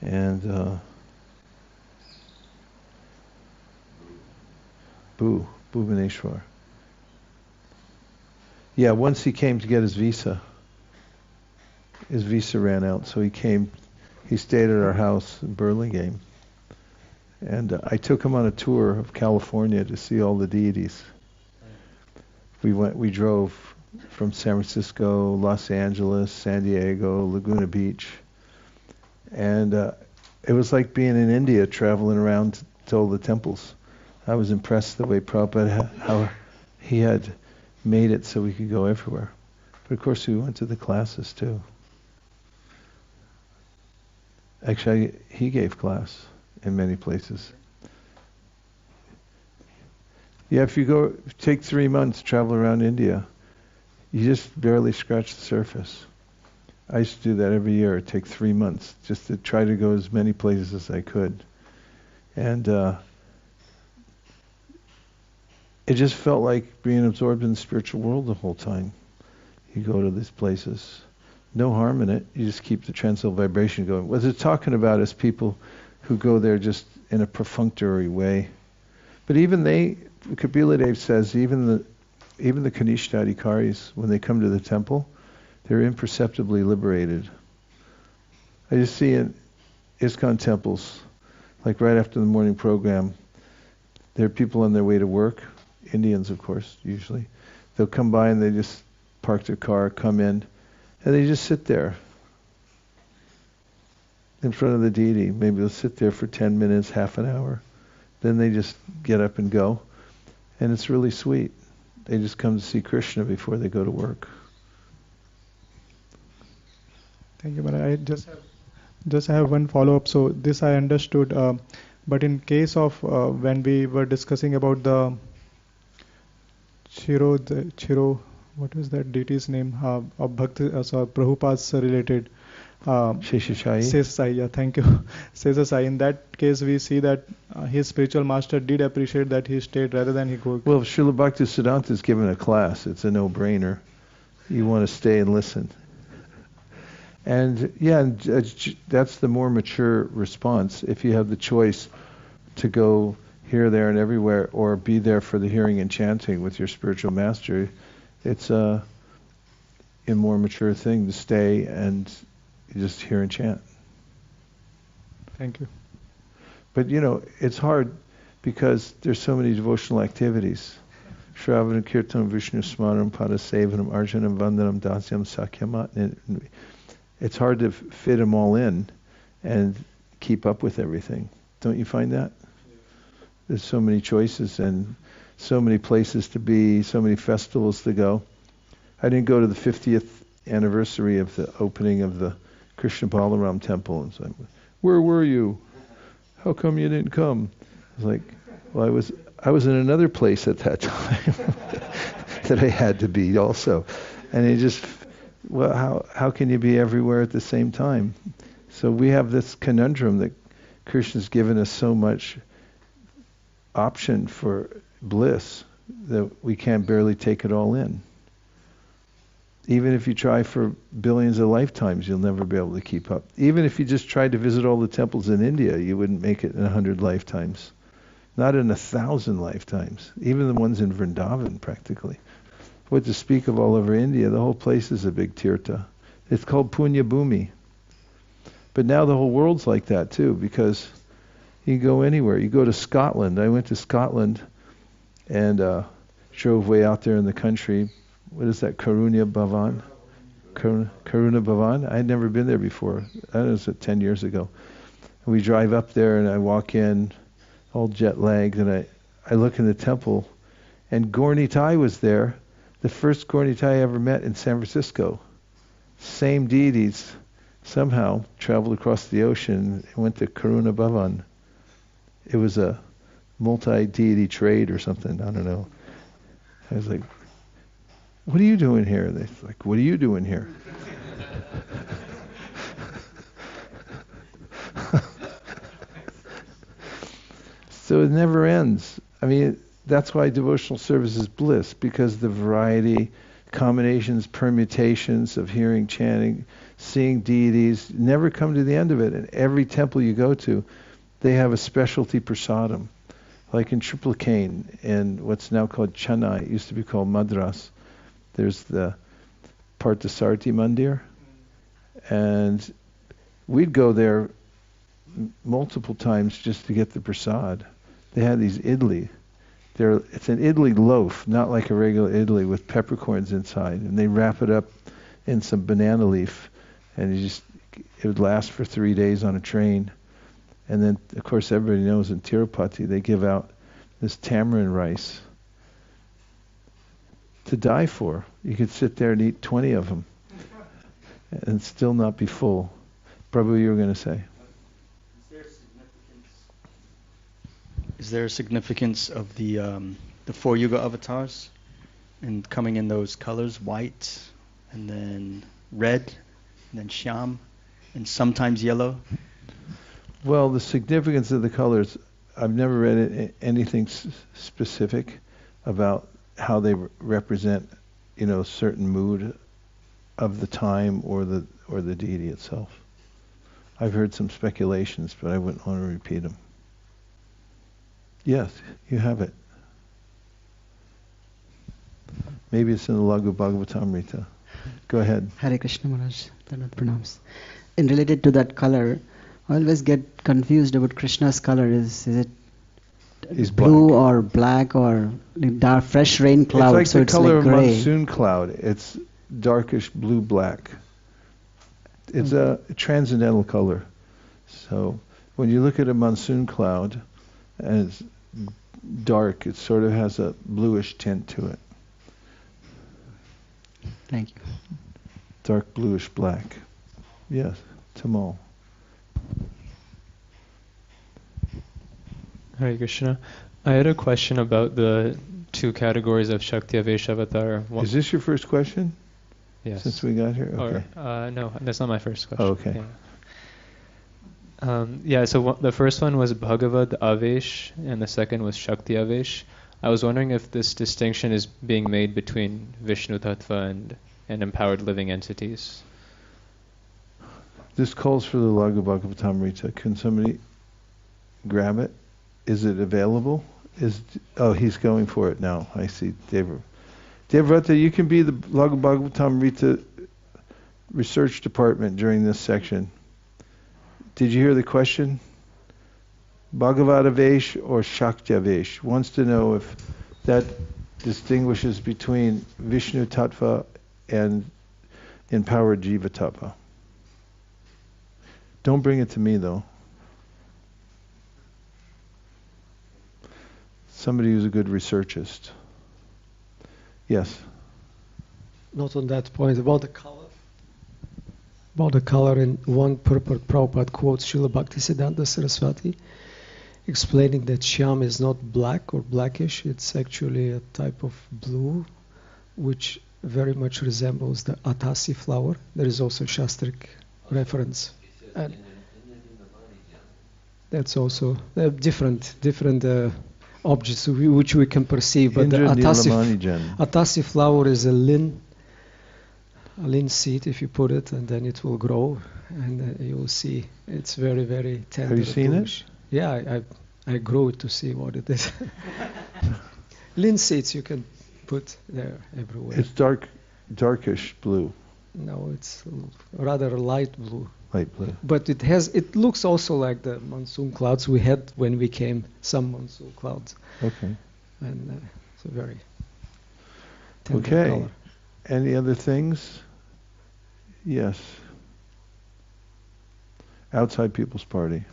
and Bhuvaneshwar. Yeah, once he came to get his visa ran out, so he stayed at our house in Burlingame. And I took him on a tour of California to see all the deities. We drove from San Francisco, Los Angeles, San Diego, Laguna Beach. And it was like being in India, traveling around to all the temples. I was impressed the way Prabhupada, how he had made it so we could go everywhere. But of course we went to the classes too. Actually, he gave class in many places. Yeah, if you take 3 months, travel around India, you just barely scratch the surface. I used to do that every year, take 3 months, just to try to go as many places as I could. And it just felt like being absorbed in the spiritual world the whole time. You go to these places. No harm in it. You just keep the transcendental vibration going. What it's talking about is people who go there just in a perfunctory way. But even Kapila Dev says, even the Kanishta Adhikaris, when they come to the temple, they're imperceptibly liberated. I just see in ISKCON temples, like right after the morning program, there are people on their way to work, Indians of course, usually. They'll come by and they just park their car, come in, and they just sit there in front of the deity. Maybe they'll sit there for 10 minutes, half an hour. Then they just get up and go. And it's really sweet. They just come to see Krishna before they go to work. Thank you, Maharaj. I just have one follow-up. So this I understood, but in case of when we were discussing about the Chiro, what is that deity's name? Of Bhakti, Prabhupada's related. Sesasai, yeah, thank you. Sesasai. In that case, we see that his spiritual master did appreciate that he stayed rather than he go. Well, if Srila Bhakti Siddhanta is given a class, it's a no-brainer. You want to stay and listen. And yeah, that's the more mature response. If you have the choice to go here, there, and everywhere, or be there for the hearing and chanting with your spiritual master, it's a more mature thing to stay and just hear and chant. Thank you. But it's hard because there's so many devotional activities. Shravanam, Kirtanam, Vishnu Smaranam, Padasevanam, Arjanam, Vandanam, Dasyam, Sakyamat. It's hard to fit them all in and keep up with everything. Don't you find that? There's so many choices and so many places to be, so many festivals to go. I didn't go to the 50th anniversary of the opening of the Krishna Balaram temple. And so, where were you? How come you didn't come? I was like, well, I was in another place at that time that I had to be also. And it just, well, how can you be everywhere at the same time? So we have this conundrum that Krishna's given us so much option for bliss that we can't barely take it all in. Even if you try for billions of lifetimes, you'll never be able to keep up. Even if you just tried to visit all the temples in India, you wouldn't make it in 100 lifetimes. Not in 1,000 lifetimes. Even the ones in Vrindavan, practically. What to speak of all over India, the whole place is a big tirtha. It's called Punya Bhumi. But now the whole world's like that too, because you can go anywhere. You go to Scotland. I went to Scotland and drove way out there in the country. What is that? Karuna Bhavan? Karuna Bhavan? I had never been there before. That was 10 years ago. And we drive up there and I walk in, all jet lagged, and I look in the temple, and Gaur Nitai was there, the first Gaur Nitai I ever met in San Francisco. Same deities somehow traveled across the ocean and went to Karuna Bhavan. It was a multi-deity trade or something, I don't know. I was like, what are you doing here? They're like, what are you doing here? So it never ends. I mean, that's why devotional service is bliss, because the variety, combinations, permutations of hearing, chanting, seeing deities, never come to the end of it. And every temple you go to, they have a specialty prasadam. Like in Triplicane, in what's now called Chennai, it used to be called Madras. There's the Parthasarthi Mandir, and we'd go there multiple times just to get the prasad. They had these idli. It's an idli loaf, not like a regular idli with peppercorns inside, and they wrap it up in some banana leaf, and it would last for 3 days on a train. And then, of course, everybody knows in Tirupati they give out this tamarind rice to die for. You could sit there and eat 20 of them and still not be full. Prabhu, you were going to say? Is there a significance of the 4 Yuga avatars and coming in those colors, white and then red and then shyam and sometimes yellow? Well, the significance of the colors, I've never read anything specific about how they represent, a certain mood of the time or the deity itself. I've heard some speculations, but I wouldn't want to repeat them. Yes, you have it. Maybe it's in the Laghu Bhagavatamrita. Go ahead. Hare Krishna Maharaj, Dhanavad Pranams. In related to that color, I always get confused about Krishna's color. Is it He's blue black. or black or dark, fresh rain cloud? It's like the color like of gray. monsoon cloud. It's darkish blue-black. It's a transcendental color. So when you look at a monsoon cloud and it's dark, it sort of has a bluish tint to it. Thank you. Dark bluish black. Yes, Tamal. Hare Krishna. I had a question about the 2 categories of Shakti Avesh Avatar. Is this your first question? Yes. Since we got here? Okay. Or, no, that's not my first question. Oh, okay. Yeah. So the first one was Bhagavad Avesh, and the second was Shakti Avesh. I was wondering if this distinction is being made between Vishnu Tattva and empowered living entities. This calls for the Laghu Bhagavatamrita. Can somebody grab it? Is it available? He's going for it now. I see. Devrata, you can be the Laghu Bhagavatamrita research department during this section. Did you hear the question? Bhagavad Avesh or Shakti Avesh? Wants to know if that distinguishes between Vishnu Tattva and empowered Jiva Tattva. Don't bring it to me though. somebody who's a good researchist. Yes. Not on that point, about the color. About the color, in one purport, Prabhupada quotes Srila Bhaktisiddhanta Saraswati, explaining that shyam is not black or blackish, it's actually a type of blue, which very much resembles the atasi flower. There is also Shastric reference. And that's also different objects which we can perceive. But the atasi flower is a lin seed, if you put it, and then it will grow, and you will see it's very, very tender. Have you seen it? Yeah, I grew it to see what it is. Lin seeds you can put there everywhere. It's darkish blue. No, it's rather light blue. Light blue. But it looks also like the monsoon clouds we had when we came, some monsoon clouds. Okay. And it's a very tender okay. color. Any other things? Yes. Outside People's Party.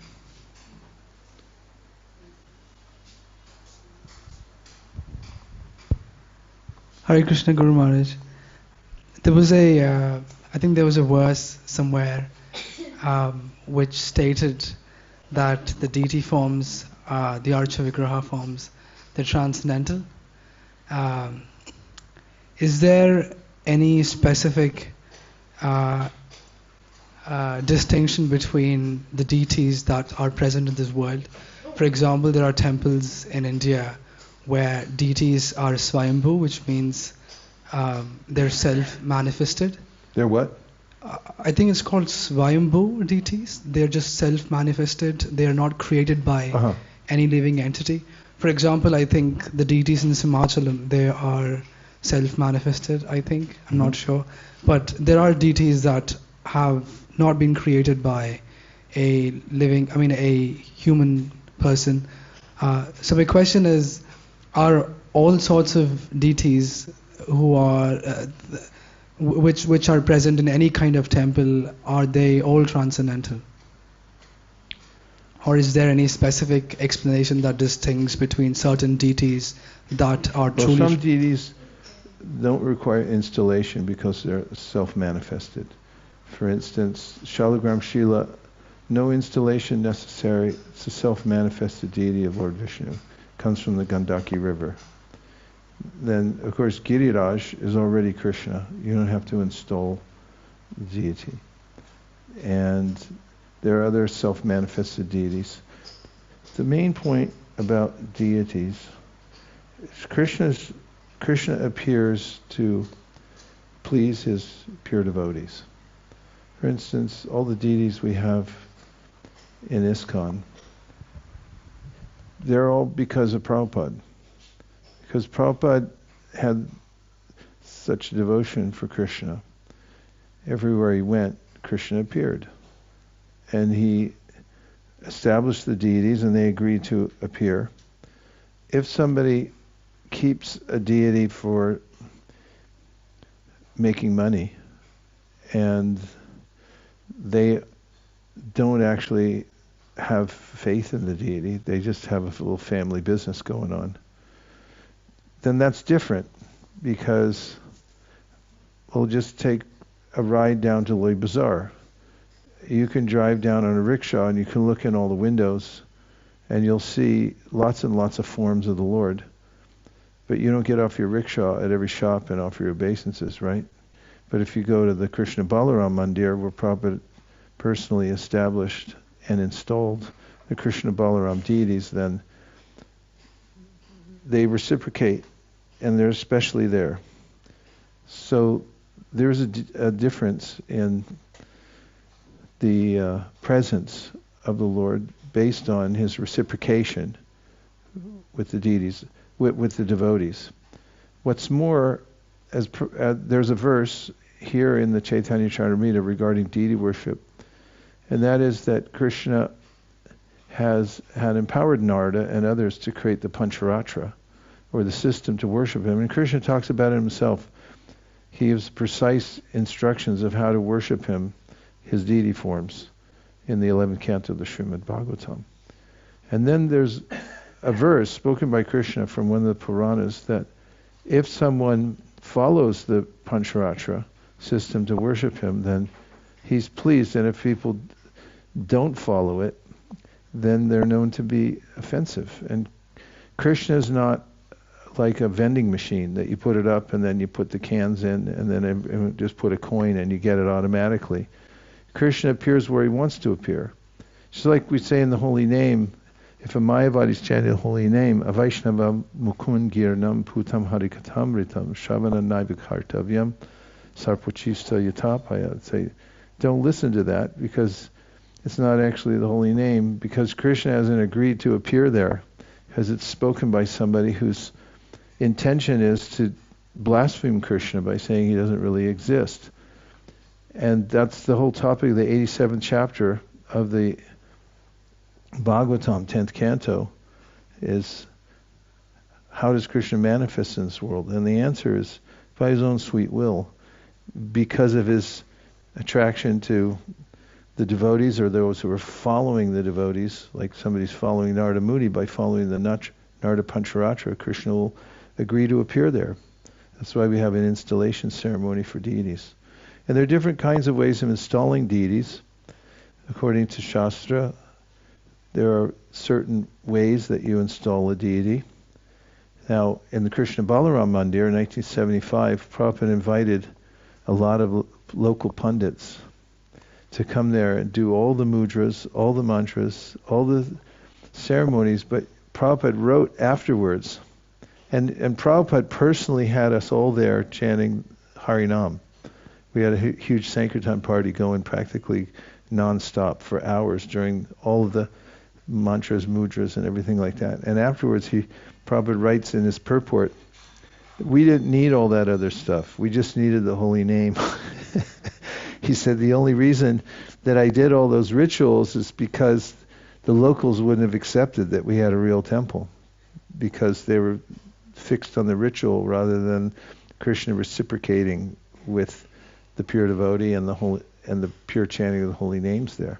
Hare Krishna Guru Maharaj. There was I think there was a verse somewhere which stated that the deity forms, the Archa Vigraha forms, they're transcendental. Is there any specific distinction between the deities that are present in this world? For example, there are temples in India where deities are Swayambhu, which means they're self-manifested. They're what? I think it's called Swayambhu deities. They're just self-manifested. They are not created by any living entity. For example, I think the deities in Simachalam, they are self-manifested, I think. I'm not sure. But there are deities that have not been created by a human person. So my question is, are all sorts of deities who are which are present in any kind of temple, are they all transcendental? Or is there any specific explanation that distinguishes between certain deities that are truly... Well, some deities don't require installation because they're self-manifested. For instance, Shalagram Shila, no installation necessary. It's a self-manifested deity of Lord Vishnu. Comes from the Gandaki River. Then, of course, Giriraj is already Krishna. You don't have to install the deity. And there are other self-manifested deities. The main point about deities is Krishna appears to please his pure devotees. For instance, all the deities we have in ISKCON, they're all because of Prabhupada. Because Prabhupada had such devotion for Krishna. Everywhere he went, Krishna appeared. And he established the deities and they agreed to appear. If somebody keeps a deity for making money and they don't actually have faith in the deity, they just have a little family business going on, then that's different, because we'll just take a ride down to Loy Bazaar. You can drive down on a rickshaw and you can look in all the windows and you'll see lots and lots of forms of the Lord. But you don't get off your rickshaw at every shop and offer your obeisances, right? But if you go to the Krishna Balaram Mandir, where Prabhupada personally established and installed the Krishna Balaram deities, then they reciprocate, and they're especially there. So there's a difference in the presence of the Lord based on his reciprocation with the deities, with the devotees. What's more, there's a verse here in the Chaitanya Charitamrita regarding deity worship, and that is that Krishna had empowered Narada and others to create the Pancharatra, or the system to worship him. And Krishna talks about it himself. He gives precise instructions of how to worship him, his deity forms, in the 11th canto of the Srimad Bhagavatam. And then there's a verse spoken by Krishna from one of the Puranas that if someone follows the Pancharatra system to worship him, then he's pleased, and if people don't follow it, then they're known to be offensive. And Krishna is not like a vending machine that you put it up and then you put the cans in and then just put a coin and you get it automatically. Krishna appears where he wants to appear. Just like we say in the holy name, if a Mayavadi is chanting the holy name, Avaishnava Mukund Girnam Putam Harikatamritam Shavana Naivikartavyam Sarpochista Yatapaya, say, don't listen to that because it's not actually the holy name, because Krishna hasn't agreed to appear there, because it's spoken by somebody whose intention is to blaspheme Krishna by saying he doesn't really exist. And that's the whole topic of the 87th chapter of the Bhagavatam, 10th canto, is how does Krishna manifest in this world? And the answer is by his own sweet will, because of his attraction to the devotees or those who are following the devotees, like somebody's following Narada Muni. By following the Narada Pancharatra, Krishna will agree to appear there. That's why we have an installation ceremony for deities. And there are different kinds of ways of installing deities. According to Shastra, there are certain ways that you install a deity. Now, in the Krishna Balaram Mandir in 1975, Prabhupada invited a lot of local pundits to come there and do all the mudras, all the mantras, all the ceremonies, but Prabhupada wrote afterwards. And Prabhupada personally had us all there chanting Harinam. We had a huge Sankirtan party going practically non-stop for hours during all of the mantras, mudras, and everything like that. And afterwards, Prabhupada writes in his purport, we didn't need all that other stuff. We just needed the holy name. He said the only reason that I did all those rituals is because the locals wouldn't have accepted that we had a real temple, because they were fixed on the ritual rather than Krishna reciprocating with the pure devotee and the pure chanting of the holy names there.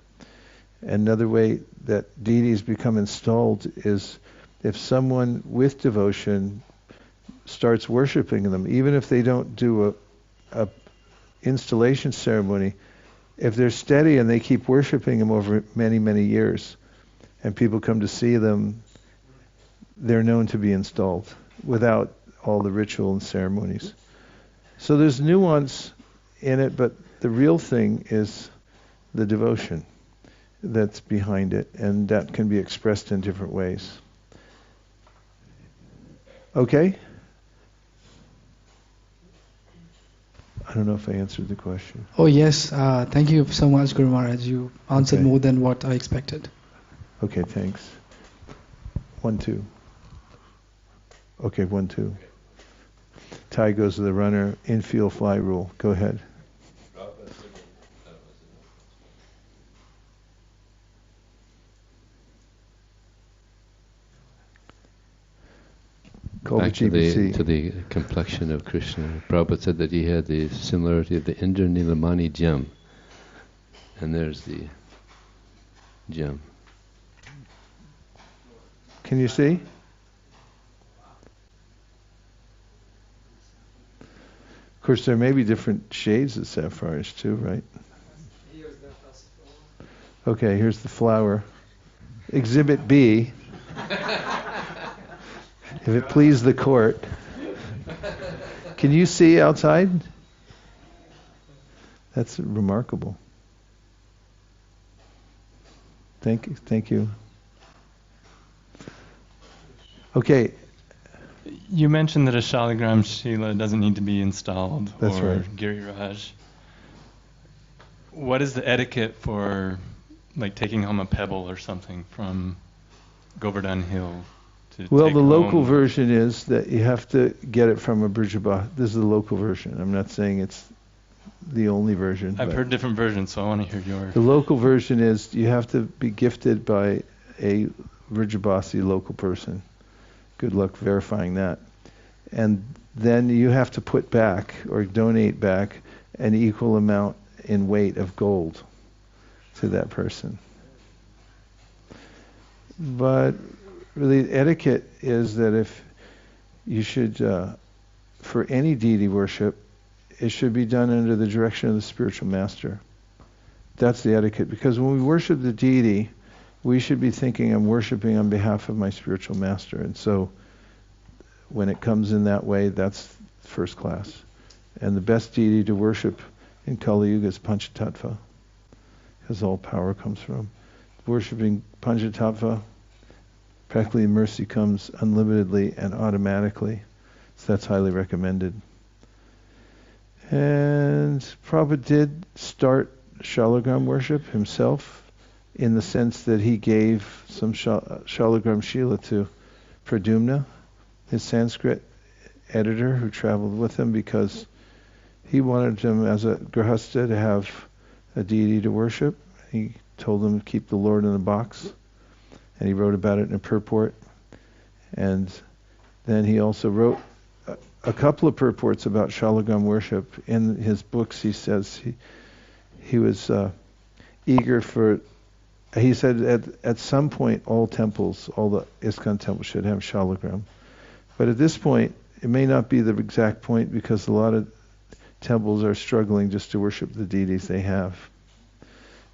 Another way that deities become installed is if someone with devotion starts worshiping them, even if they don't do a installation ceremony, if they're steady and they keep worshiping him over many, many years, and people come to see them, they're known to be installed without all the ritual and ceremonies. So there's nuance in it, but the real thing is the devotion that's behind it, and that can be expressed in different ways. Okay? I don't know if I answered the question. Oh yes, thank you so much, Guru Maharaj. You answered more than what I expected. Okay, thanks. 1, 2. Okay, 1, 2. Tie goes to the runner, infield fly rule. Go ahead. Back to the complexion of Krishna. Prabhupada said that he had the similarity of the Indra Nilamani gem. And there's the gem. Can you see? Of course, there may be different shades of sapphires too, right? Okay, here's the flower. Exhibit B. If it please the court. Can you see outside? That's remarkable. Thank you. Okay. You mentioned that a Shaligram Shila doesn't need to be installed. That's or right. Giriraj. What is the etiquette for like taking home a pebble or something from Govardhan Hill? Well, the local version is that you have to get it from a Brijabha. This is the local version. I'm not saying it's the only version. I've heard different versions, so I want to hear yours. The local version is you have to be gifted by a Vrijabhasi local person. Good luck verifying that. And then you have to put back or donate back an equal amount in weight of gold to that person. But really etiquette is that if you should, for any deity worship, it should be done under the direction of the spiritual master. That's the etiquette, because when we worship the deity, we should be thinking, I'm worshiping on behalf of my spiritual master. And so when it comes in that way, that's first class. And the best deity to worship in Kali Yuga is Panchatattva, because all power comes from. Worshipping Panchatattva, practically mercy comes unlimitedly and automatically. So that's highly recommended. And Prabhupada did start Shalagram worship himself, in the sense that he gave some Shalagram Shila to Pradyumna, his Sanskrit editor who traveled with him, because he wanted him as a grihastha to have a deity to worship. He told him to keep the Lord in a box, and he wrote about it in a purport. And then he also wrote a couple of purports about Shalagram worship. In his books, he says he was eager for. He said at some point all temples, all the ISKCON temples should have Shalagram. But at this point, it may not be the exact point, because a lot of temples are struggling just to worship the deities they have.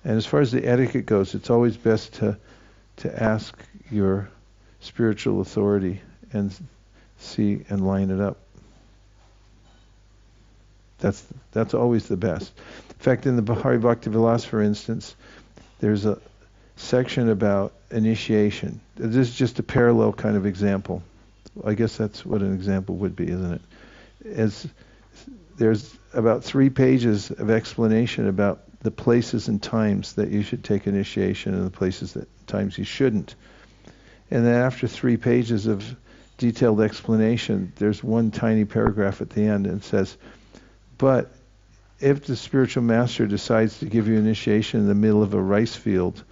And as far as the etiquette goes, it's always best to ask your spiritual authority and see and line it up. That's always the best. In fact, in the Bahari Bhakti Vilas, for instance, there's a section about initiation. This is just a parallel kind of example. I guess that's what an example would be, isn't it? There's about 3 pages of explanation about the places and times that you should take initiation, and the places that times you shouldn't. And then after 3 pages of detailed explanation, there's one tiny paragraph at the end, and it says, but if the spiritual master decides to give you initiation in the middle of a rice field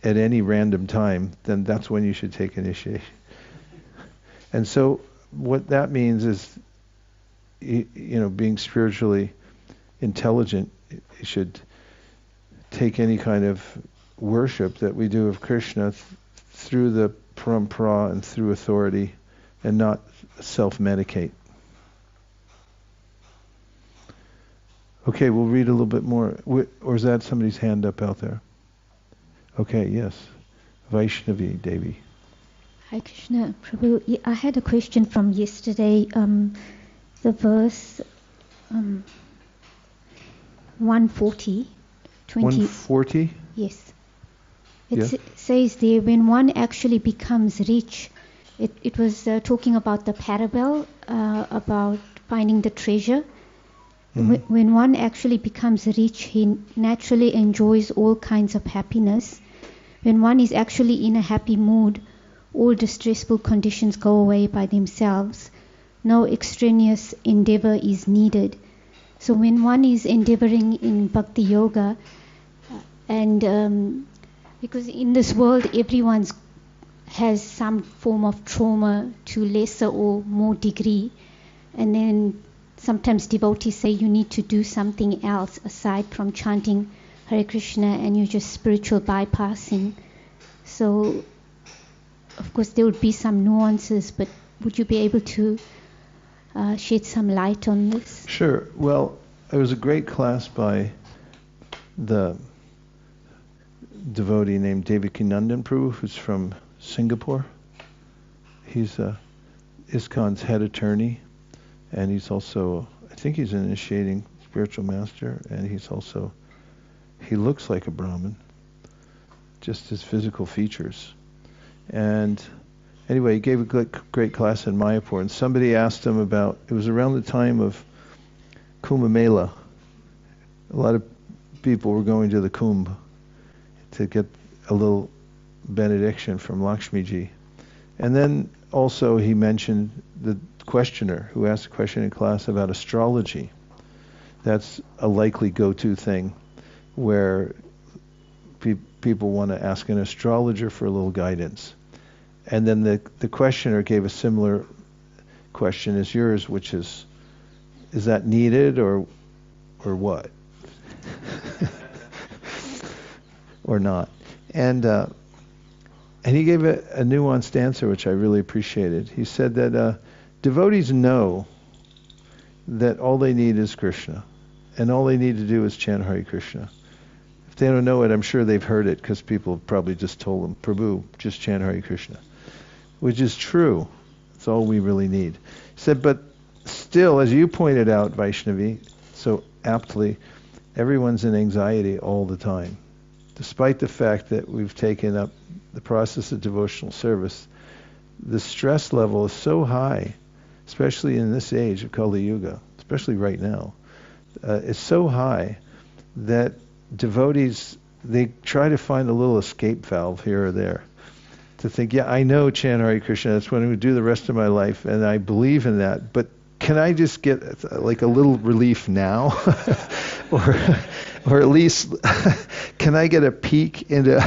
at any random time, then that's when you should take initiation. And so what that means is, being spiritually intelligent, you should take any kind of worship that we do of Krishna through the parampara and through authority, and not self-medicate. Okay, we'll read a little bit more. Or is that somebody's hand up out there? Okay, yes. Vaishnavi Devi. Hi Krishna. Prabhu, I had a question from yesterday. The verse 140. 140? Yes. It says there, when one actually becomes rich, it was talking about the parable, about finding the treasure. Mm-hmm. When one actually becomes rich, he naturally enjoys all kinds of happiness. When one is actually in a happy mood, all distressful conditions go away by themselves. No extraneous endeavor is needed. So when one is endeavoring in bhakti yoga, and because in this world everyone has some form of trauma to lesser or more degree, and then sometimes devotees say you need to do something else aside from chanting Hare Krishna, and you're just spiritual bypassing. So, of course, there would be some nuances, but would you be able to shed some light on this? Sure. Well, it was a great class by the devotee named Devakinandan Prabhu, who's from Singapore. He's ISKCON's head attorney, and he's also, I think he's an initiating spiritual master, and he looks like a Brahmin, just his physical features. And anyway, he gave a great class in Mayapur, and somebody asked him about, it was around the time of Kumbh Mela. A lot of people were going to the Kumbh to get a little benediction from Lakshmi Ji. And then also he mentioned the questioner who asked a question in class about astrology. That's a likely go-to thing where people want to ask an astrologer for a little guidance. And then the questioner gave a similar question as yours, which is that needed or what? Or not? And And he gave a nuanced answer, which I really appreciated. He said that devotees know that all they need is Krishna, and all they need to do is chant Hare Krishna. If they don't know it, I'm sure they've heard it, because people have probably just told them, Prabhu, just chant Hare Krishna, which is true. It's all we really need. He said, but still, as you pointed out, Vaishnavi, so aptly, everyone's in anxiety all the time. Despite the fact that we've taken up the process of devotional service, the stress level is so high, especially in this age of Kali Yuga, especially right now. It's so high that devotees, they try to find a little escape valve here or there to think, yeah, I know chant Hare Krishna, that's what I'm going to do the rest of my life, and I believe in that, but can I just get like a little relief now? or at least can I get a peek into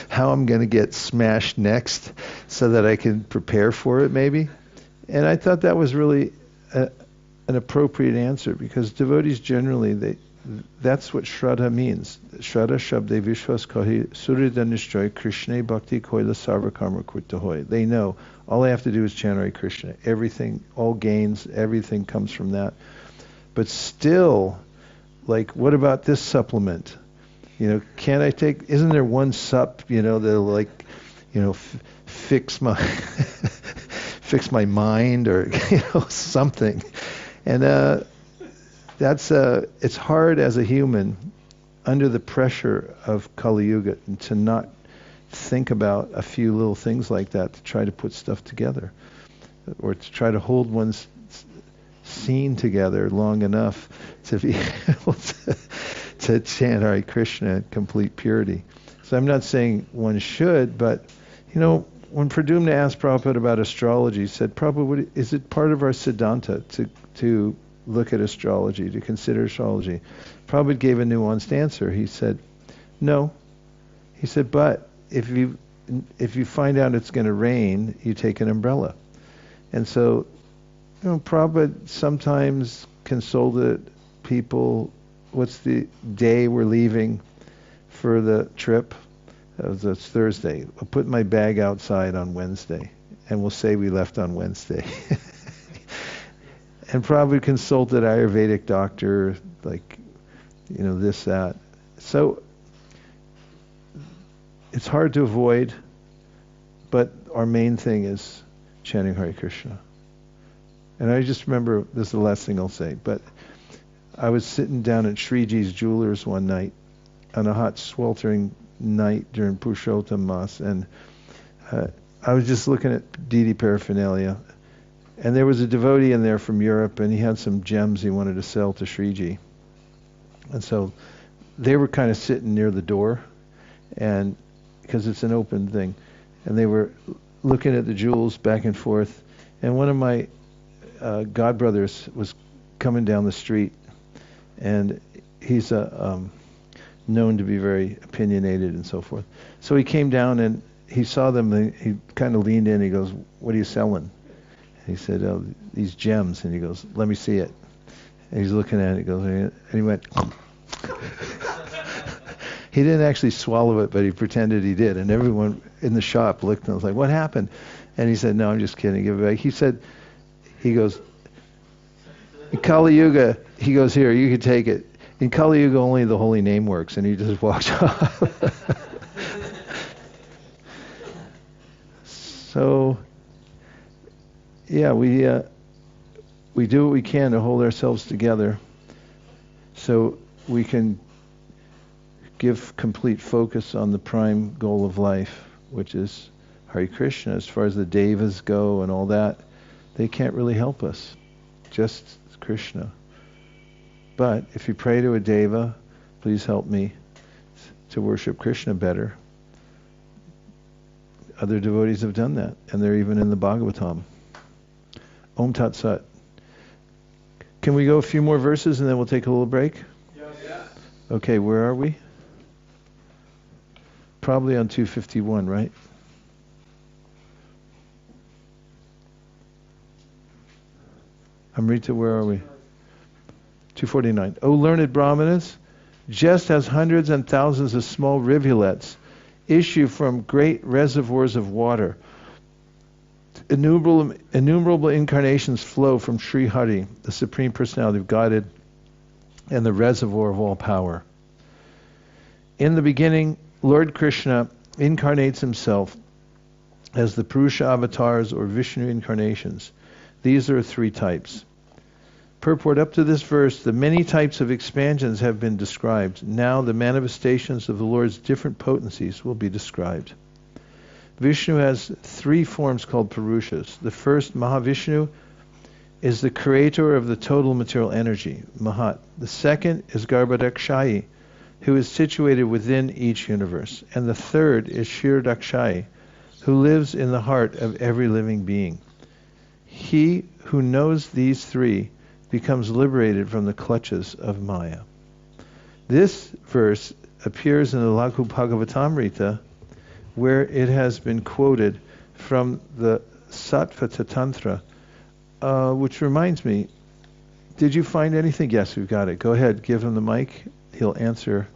how I'm going to get smashed next so that I can prepare for it maybe? And I thought that was really an appropriate answer, because devotees generally, that's what Shraddha means. Shraddha Shabde Vishwas Kahi Surida Nishtoy Krishna Bhakti Koila Sarva Karma Kurta Hoy. They know all they have to do is chant Hare Krishna. Everything, all gains, everything comes from that. But still, like, what about this supplement? Can't I take, isn't there one sup, that'll like, fix my fix my mind, or something. And that's it's hard as a human under the pressure of Kali Yuga to not think about a few little things like that, to try to put stuff together, or to try to hold one's scene together long enough to be able to chant Hare Krishna in complete purity. So I'm not saying one should, but when Pradyumna asked Prabhupada about astrology, he said, Prabhupada, is it part of our siddhanta to look at astrology, to consider astrology? Prabhupada gave a nuanced answer. He said, no. He said, but if you find out it's going to rain, you take an umbrella. And so, Prabhupada sometimes consulted people, what's the day we're leaving for the trip? It's Thursday. I'll put my bag outside on Wednesday, and we'll say we left on Wednesday. And Prabhupada consulted Ayurvedic doctor, like, this, that. So it's hard to avoid, but our main thing is chanting Hare Krishna. And I just remember, this is the last thing I'll say, but I was sitting down at Sriji's Jewelers one night on a hot, sweltering night during Purushottam Mas, and I was just looking at deity paraphernalia, and there was a devotee in there from Europe, and he had some gems he wanted to sell to Sriji. And so they were kind of sitting near the door, and because it's an open thing, and they were looking at the jewels back and forth, and one of my godbrothers was coming down the street, and he's known to be very opinionated and so forth. So he came down and he saw them, and he kind of leaned in. He goes, "What are you selling?" And he said, "Oh, these gems." And he goes, "Let me see it." And he's looking at it. He goes, and he went. He didn't actually swallow it, but he pretended he did. And everyone in the shop looked and was like, "What happened?" And he said, "No, I'm just kidding. Give it back." He goes, "In Kali Yuga," he goes, "Here, you can take it. In Kali Yuga, only the holy name works." And he just walked off. So, yeah, we do what we can to hold ourselves together so we can give complete focus on the prime goal of life, which is Hare Krishna. As far as the devas go and all that, they can't really help us, just Krishna. But if you pray to a deva, please help me to worship Krishna better. Other devotees have done that, and they're even in the Bhagavatam. Om Tat Sat. Can we go a few more verses and then we'll take a little break? Yes. Okay, where are we? Probably on 251, right? Amrita, where are we? 249. O learned Brahmanas, just as hundreds and thousands of small rivulets issue from great reservoirs of water. Innumerable incarnations flow from Sri Hari, the Supreme Personality of Godhead, and the reservoir of all power. In the beginning, Lord Krishna incarnates himself as the Purusha avatars or Vishnu incarnations. These are 3 types. Purport: up to this verse, the many types of expansions have been described. Now the manifestations of the Lord's different potencies will be described. Vishnu has 3 forms called Purushas. The first, Mahavishnu, is the creator of the total material energy, Mahat. The second is Garbhodakshayi, who is situated within each universe. And the third is Kshirodakshayi, who lives in the heart of every living being. He who knows these 3 becomes liberated from the clutches of Maya. This verse appears in the Laghu Bhagavatamrita, where it has been quoted from the Sattva Tantra, which reminds me, did you find anything? Yes, we've got it. Go ahead, give him the mic. He'll answer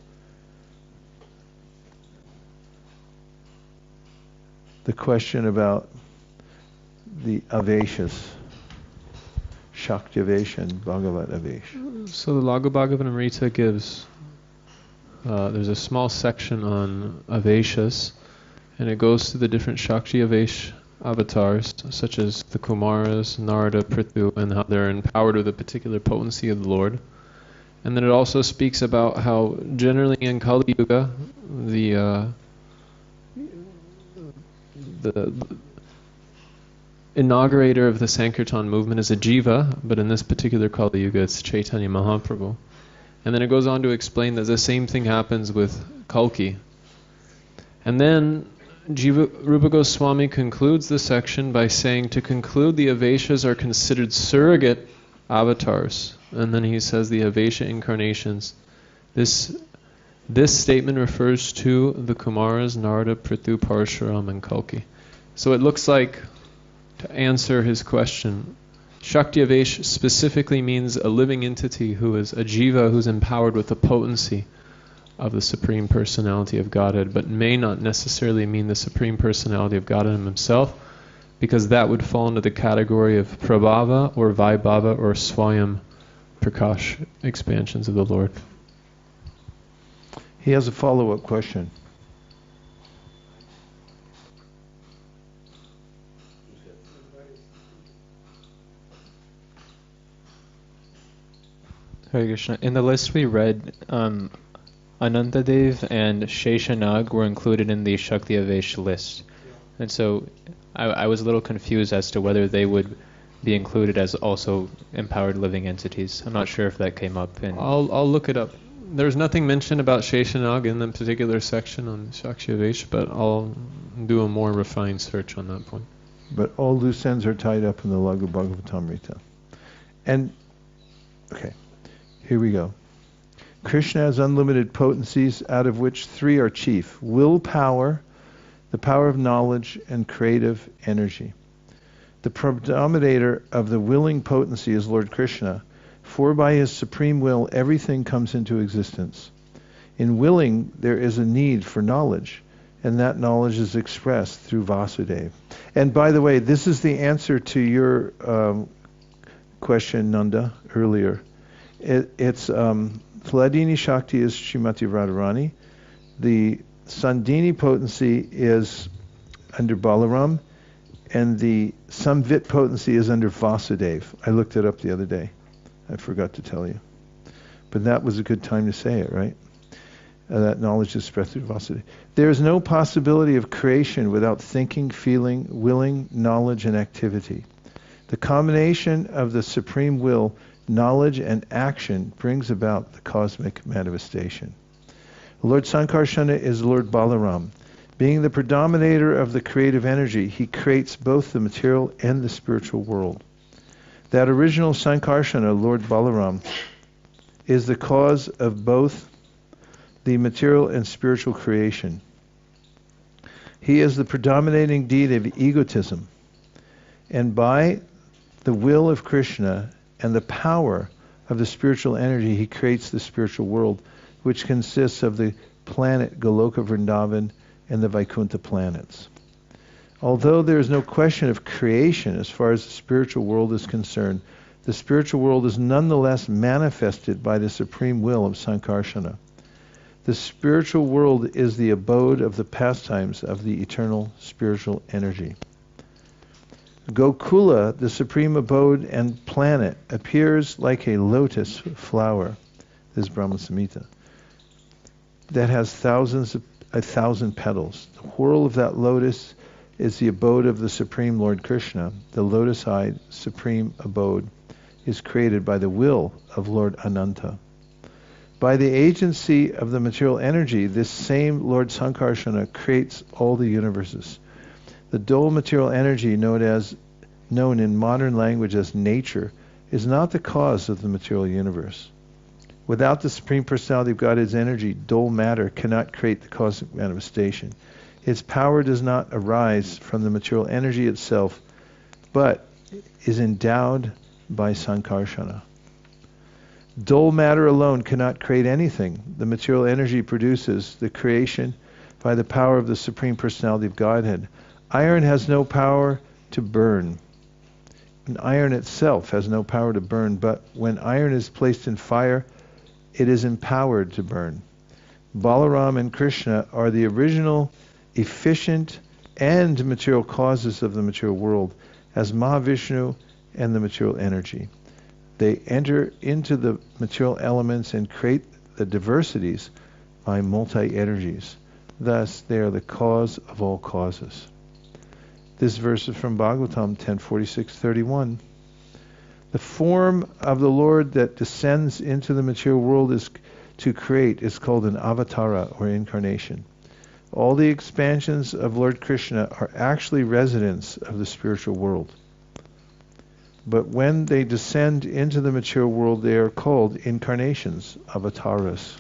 the question about the Aveshas, Shakti Avesh and Bhagavat Avesh. So the Laghu Bhagavatamrita gives, there's a small section on Aveshas, and it goes to the different Shakti Avesh avatars, such as the Kumaras, Narada, Prithu, and how they're empowered with a particular potency of the Lord. And then it also speaks about how generally in Kali Yuga, the inaugurator of the Sankirtan movement is a Jiva, but in this particular Kali Yuga it's Chaitanya Mahaprabhu. And then it goes on to explain that the same thing happens with Kalki. And then Rupa Goswami concludes the section by saying, to conclude, the Aveshas are considered surrogate avatars. And then he says the Avesha incarnations. This statement refers to the Kumaras, Narada, Prithu, Parshuram, and Kalki. So it looks like, to answer his question, Shakti Avesh specifically means a living entity who is a jiva who's empowered with the potency of the Supreme Personality of Godhead, but may not necessarily mean the Supreme Personality of Godhead himself, because that would fall into the category of Prabhava or Vaibhava or Swayam Prakash expansions of the Lord. He has a follow-up question. Hare Krishna. In the list we read, Anantadev and Sheshanag were included in the Shakti Avesh list. And so I was a little confused as to whether they would be included as also empowered living entities. I'm not sure if that came up. I'll look it up. There's nothing mentioned about Sheshanag in the particular section on Shakti Avesh, but I'll do a more refined search on that point. But all loose ends are tied up in the Laghu Bhagavatamrita. And, okay, here we go. Krishna has unlimited potencies, out of which 3 are chief: willpower, the power of knowledge, and creative energy. The predominator of the willing potency is Lord Krishna, for by his supreme will everything comes into existence. In willing, there is a need for knowledge, and that knowledge is expressed through Vasudeva. And by the way, this is the answer to your question, Nanda, earlier. It's Hladini Shakti is Srimati Radharani. The Sandini potency is under Balaram, and the Samvit potency is under Vasudeva. I looked it up the other day. I forgot to tell you. But that was a good time to say it, right? That knowledge is expressed through Vasudeva. There is no possibility of creation without thinking, feeling, willing, knowledge, and activity. The combination of the supreme will, knowledge, and action brings about the cosmic manifestation. Lord Sankarsana is Lord Balaram. Being the predominator of the creative energy, he creates both the material and the spiritual world. That original Sankarsana, Lord Balaram, is the cause of both the material and spiritual creation. He is the predominating deity of egotism, and by the will of Krishna and the power of the spiritual energy, he creates the spiritual world, which consists of the planet Goloka Vrindavan and the Vaikuntha planets. Although there is no question of creation as far as the spiritual world is concerned, the spiritual world is nonetheless manifested by the supreme will of Sankarsana. The spiritual world is the abode of the pastimes of the eternal spiritual energy. Gokula, the supreme abode and planet, appears like a lotus flower, this is Brahma Samhita, that has 1,000 petals. The whorl of that lotus is the abode of the Supreme Lord Krishna. The lotus-eyed supreme abode is created by the will of Lord Ananta. By the agency of the material energy, this same Lord Sankarsana creates all the universes. The dull material energy known in modern language as nature is not the cause of the material universe. Without the Supreme Personality of Godhead's energy, dull matter cannot create the cosmic manifestation. Its power does not arise from the material energy itself, but is endowed by Sankarsana. Dull matter alone cannot create anything. The material energy produces the creation by the power of the Supreme Personality of Godhead. Iron has no power to burn. And iron itself has no power to burn, but when iron is placed in fire, it is empowered to burn. Balaram and Krishna are the original, efficient, and material causes of the material world, as Mahavishnu and the material energy. They enter into the material elements and create the diversities by multi-energies. Thus, they are the cause of all causes. This verse is from Bhagavatam 10:46-31. The form of the Lord that descends into the material world is to create is called an avatara, or incarnation. All the expansions of Lord Krishna are actually residents of the spiritual world. But when they descend into the material world, they are called incarnations, avataras.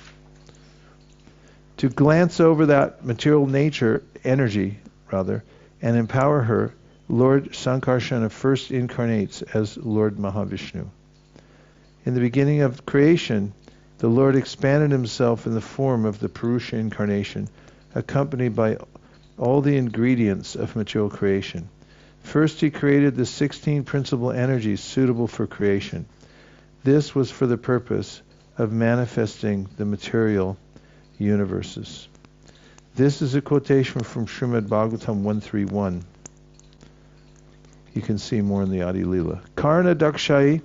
To glance over that material energy, and empower her, Lord Sankarsana first incarnates as Lord Mahavishnu. In the beginning of creation, the Lord expanded himself in the form of the Purusha incarnation, accompanied by all the ingredients of material creation. First, he created the 16 principal energies suitable for creation. This was for the purpose of manifesting the material universes. This is a quotation from Srimad Bhagavatam 131. You can see more in the Adi Lila. Karna Dishayi,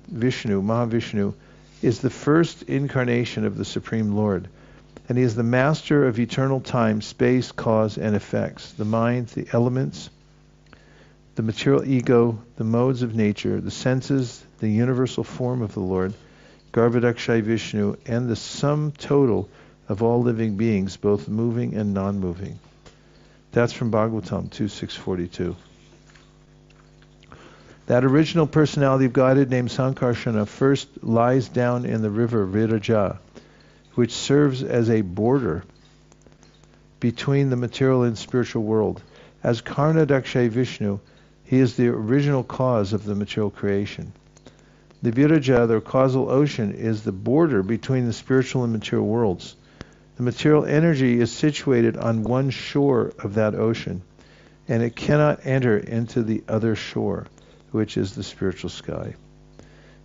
Vishnu, Mahavishnu, is the first incarnation of the Supreme Lord, and he is the master of eternal time, space, cause, and effects, the mind, the elements, the material ego, the modes of nature, the senses, the universal form of the Lord, Garbhodakshayi Vishnu, and the sum total of all living beings, both moving and non-moving. That's from Bhagavatam 2.642. That original personality of Godhead named Sankarsana first lies down in the river Viraja, which serves as a border between the material and spiritual world. As Karnadakshayi Vishnu, he is the original cause of the material creation. The Viraja, the causal ocean, is the border between the spiritual and material worlds. The material energy is situated on one shore of that ocean, and it cannot enter into the other shore, which is the spiritual sky.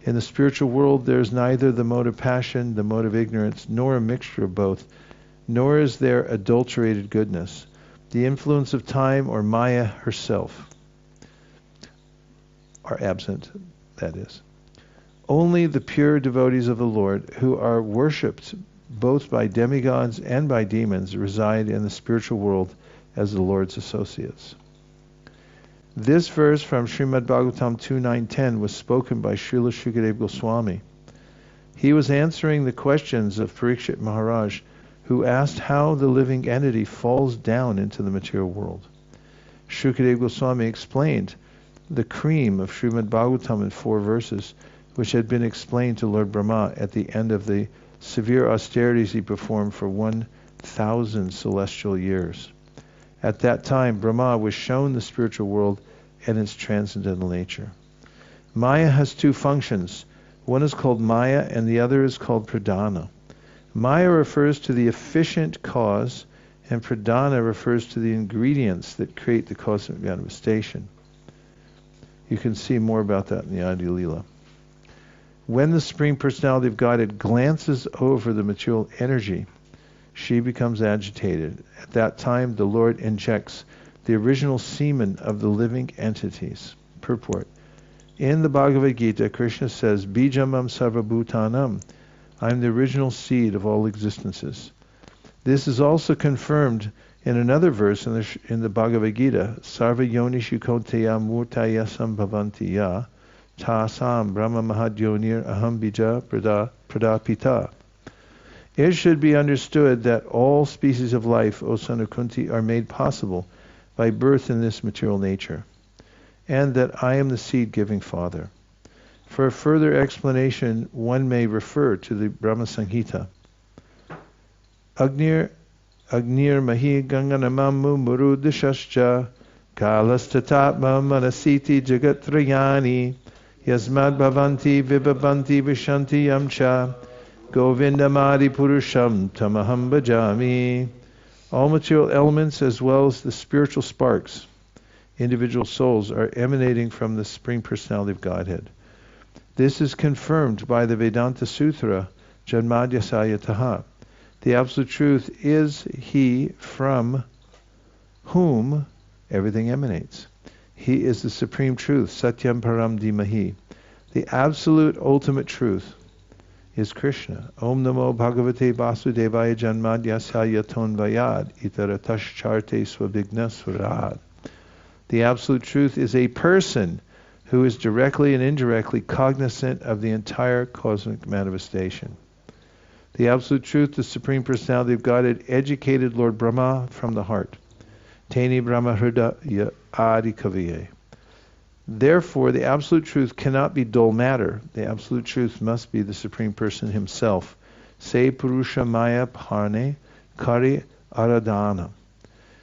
In the spiritual world, there is neither the mode of passion, the mode of ignorance, nor a mixture of both, nor is there adulterated goodness, the influence of time or Maya herself are absent, that is. Only the pure devotees of the Lord, who are worshipped both by demigods and by demons, reside in the spiritual world as the Lord's associates. This verse from Srimad Bhagavatam 2.9.10 was spoken by Srila Shukadeva Goswami. He was answering the questions of Parikshit Maharaj, who asked how the living entity falls down into the material world. Shukadeva Goswami explained the cream of Srimad Bhagavatam in 4 verses, which had been explained to Lord Brahma at the end of the severe austerities he performed for 1,000 celestial years. At that time, Brahma was shown the spiritual world and its transcendental nature. Maya has 2 functions. One is called Maya and the other is called Pradhana. Maya refers to the efficient cause, and pradhana refers to the ingredients that create the cosmic manifestation. You can see more about that in the Adi Leela. When the Supreme Personality of Godhead glances over the material energy, she becomes agitated. At that time, the Lord injects the original semen of the living entities. Purport. In the Bhagavad Gita, Krishna says, Bijamam sarvabhutanam. I am the original seed of all existences. This is also confirmed in another verse in the Bhagavad Gita, Sarva yonishu konteya murtaya sambhavanti ya tasam brahma mahadyonir aham bija pradapita. It should be understood that all species of life, O son of Kunti, are made possible by birth in this material nature, and that I am the seed-giving Father. For a further explanation, one may refer to the Brahma Samhita. Agnir mahi ganganamamu murudashascha kalastatatma manasiti jagatrayani yasmad bhavanti vibhavanti vishanti yamcha govindamadi purusham tamaham bhajami. All material elements as well as the spiritual sparks, individual souls, are emanating from the Supreme Personality of Godhead. This is confirmed by the Vedanta Sutra, Janmadhyasaya Taha. The Absolute Truth is He from whom everything emanates. He is the Supreme Truth, Satyam Param Dhimahi. The Absolute Ultimate Truth is Krishna. Om Namo Bhagavate Vasudevaya Janmadhyasaya Tonvayad Itaratash Charte Swabhigna Swarad. The Absolute Truth is a person who is directly and indirectly cognizant of the entire cosmic manifestation. The Absolute Truth, the Supreme Personality of Godhead, educated Lord Brahma from the heart. Teni Brahma Hridaya Adi Kaviye. Therefore, the Absolute Truth cannot be dull matter. The Absolute Truth must be the Supreme Person Himself. Se Purusha Maya Parne Kari Aradhana.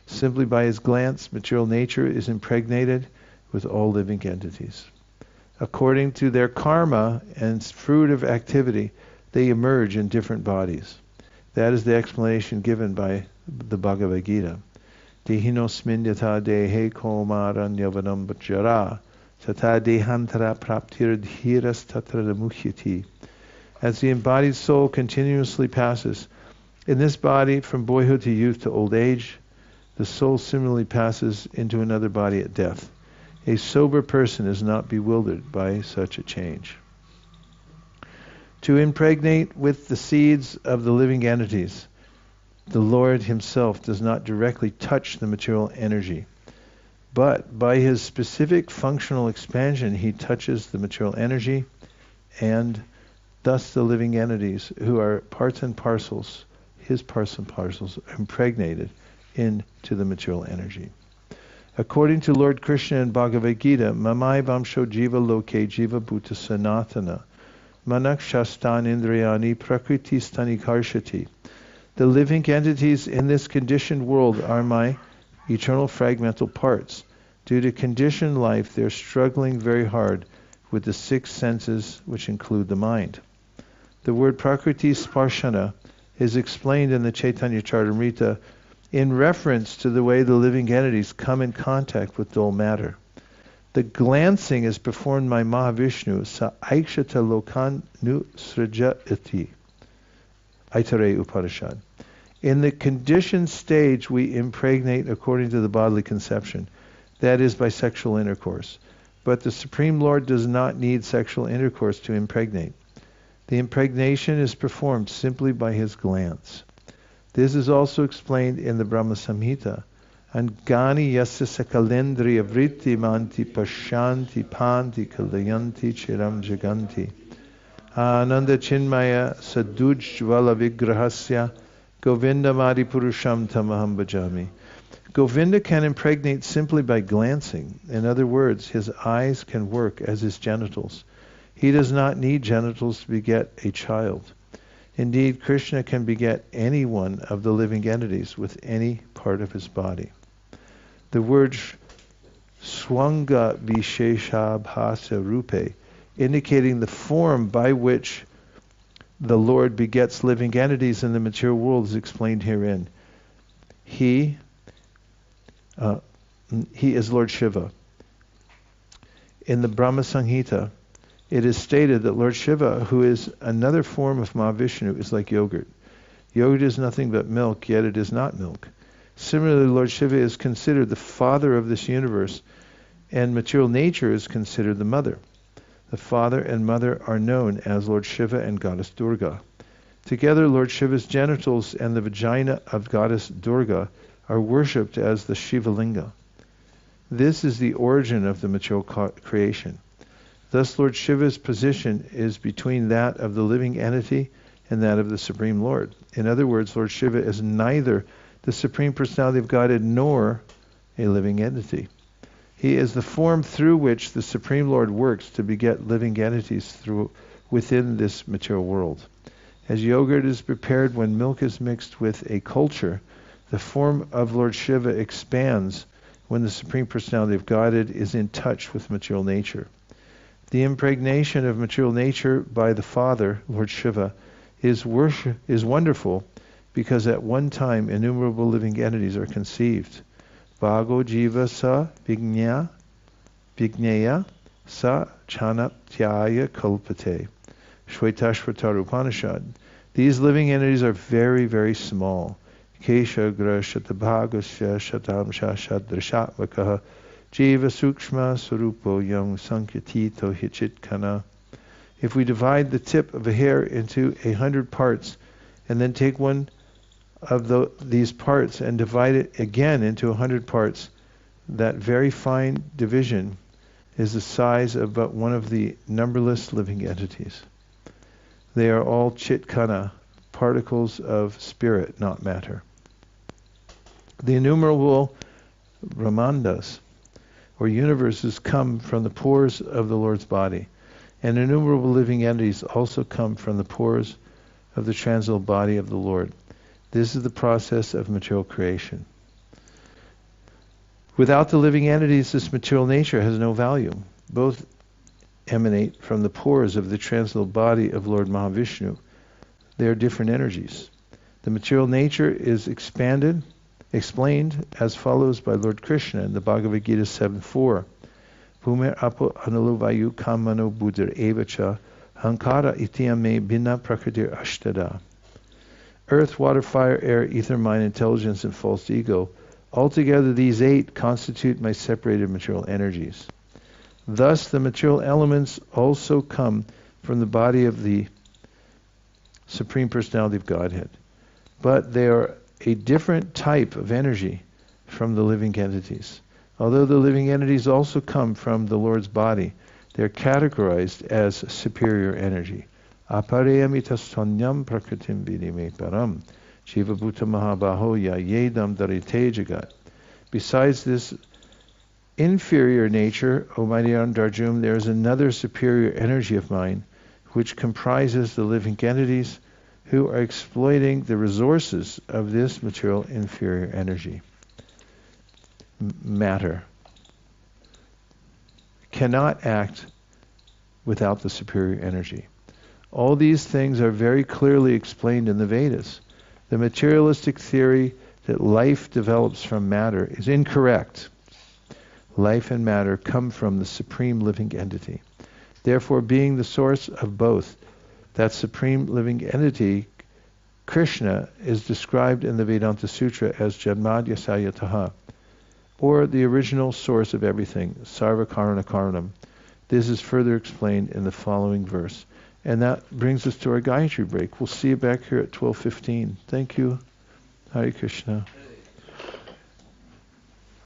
Simply by His glance, material nature is impregnated with all living entities. According to their karma and fruit of activity, they emerge in different bodies. That is the explanation given by the Bhagavad Gita. Dehinosmin yatha dehe komaranyavanam bhajara tata dehantara praptir dhiras tatra mukhyati. As the embodied soul continuously passes in this body from boyhood to youth to old age, the soul similarly passes into another body at death. A sober person is not bewildered by such a change. To impregnate with the seeds of the living entities, the Lord Himself does not directly touch the material energy, but by His specific functional expansion, He touches the material energy, and thus the living entities, who are parts and parcels, His parts and parcels, impregnated into the material energy. According to Lord Krishna in Bhagavad Gita, Mamai Vamsho Jiva Loke Jiva Bhuta Sanatana Manak Shastan Indriyani Prakriti Stani Karshati. The living entities in this conditioned world are my eternal fragmental parts. Due to conditioned life, they're struggling very hard with the six senses, which include the mind. The word Prakriti Sparshana is explained in the Chaitanya Charitamrita in reference to the way the living entities come in contact with dull matter. The glancing is performed by Mahavishnu, sa aikshata lokan nu srajati, Aitare Upanishad. In the conditioned stage, we impregnate according to the bodily conception, that is by sexual intercourse. But the Supreme Lord does not need sexual intercourse to impregnate. The impregnation is performed simply by His glance. This is also explained in the Brahma Samhita. Angani yasya sakalendriya vritti manti pashanti panti kalayanti chiram jaganti. Ananda chinmaya sadujjvala vigrahasya govindamadi purusham tamaham bhajami. Govinda can impregnate simply by glancing. In other words, His eyes can work as His genitals. He does not need genitals to beget a child. Indeed, Krishna can beget any one of the living entities with any part of His body. The word swanga visheshabhasa rupe, indicating the form by which the Lord begets living entities in the material world is explained herein. He is Lord Shiva. In the Brahma Samhita, it is stated that Lord Shiva, who is another form of Mahavishnu, is like yogurt. Yogurt is nothing but milk, yet it is not milk. Similarly, Lord Shiva is considered the father of this universe, and material nature is considered the mother. The father and mother are known as Lord Shiva and Goddess Durga. Together, Lord Shiva's genitals and the vagina of Goddess Durga are worshipped as the Shiva Linga. This is the origin of the material creation. Thus, Lord Shiva's position is between that of the living entity and that of the Supreme Lord. In other words, Lord Shiva is neither the Supreme Personality of Godhead nor a living entity. He is the form through which the Supreme Lord works to beget living entities within this material world. As yogurt is prepared when milk is mixed with a culture, the form of Lord Shiva expands when the Supreme Personality of Godhead is in touch with material nature. The impregnation of material nature by the Father, Lord Shiva, is wonderful because at one time innumerable living entities are conceived. Bhago jiva sa vigneya sa chanatyaya kalpate. Shvetashvatar Upanishad. These living entities are very, very small. Kesha gra shatabhagasya shatamsha shadrashatmakaha jiva sukshma sarupo yang sankyatito hichitkana. If we divide the tip of a hair into 100 parts and then take one of these parts and divide it again into 100 parts, that very fine division is the size of but one of the numberless living entities. They are all chitkana, particles of spirit, not matter. The innumerable Brahmandas, or universes, come from the pores of the Lord's body, and innumerable living entities also come from the pores of the transcendental body of the Lord. This is the process of material creation. Without the living entities, this material nature has no value. Both emanate from the pores of the transcendental body of Lord Mahavishnu. They are different energies. The material nature is explained as follows by Lord Krishna in the Bhagavad Gita 7.4. Bhumer apo analuvayu kamano buddhir evacha hankara ityame bina prakritir ashtada. Earth, water, fire, air, ether, mind, intelligence, and false ego. Altogether, these 8 constitute my separated material energies. Thus, the material elements also come from the body of the Supreme Personality of Godhead. But they are a different type of energy from the living entities. Although the living entities also come from the Lord's body, they are categorized as superior energy. Apareyamitasthanyam prakritim vidime param shiva bhuta mahabahoya yedam darite jagat. Besides this inferior nature, O mighty Arjuna, there is another superior energy of mine, which comprises the living entities who are exploiting the resources of this material inferior energy. Matter cannot act without the superior energy. All these things are very clearly explained in the Vedas. The materialistic theory that life develops from matter is incorrect. Life and matter come from the supreme living entity. Therefore, being the source of both, that supreme living entity, Krishna, is described in the Vedanta Sutra as Janmadya Sayataha, or the original source of everything, Sarva Karana Karanam. This is further explained in the following verse. And that brings us to our Gayatri break. We'll see you back here at 12:15. Thank you. Hare Krishna.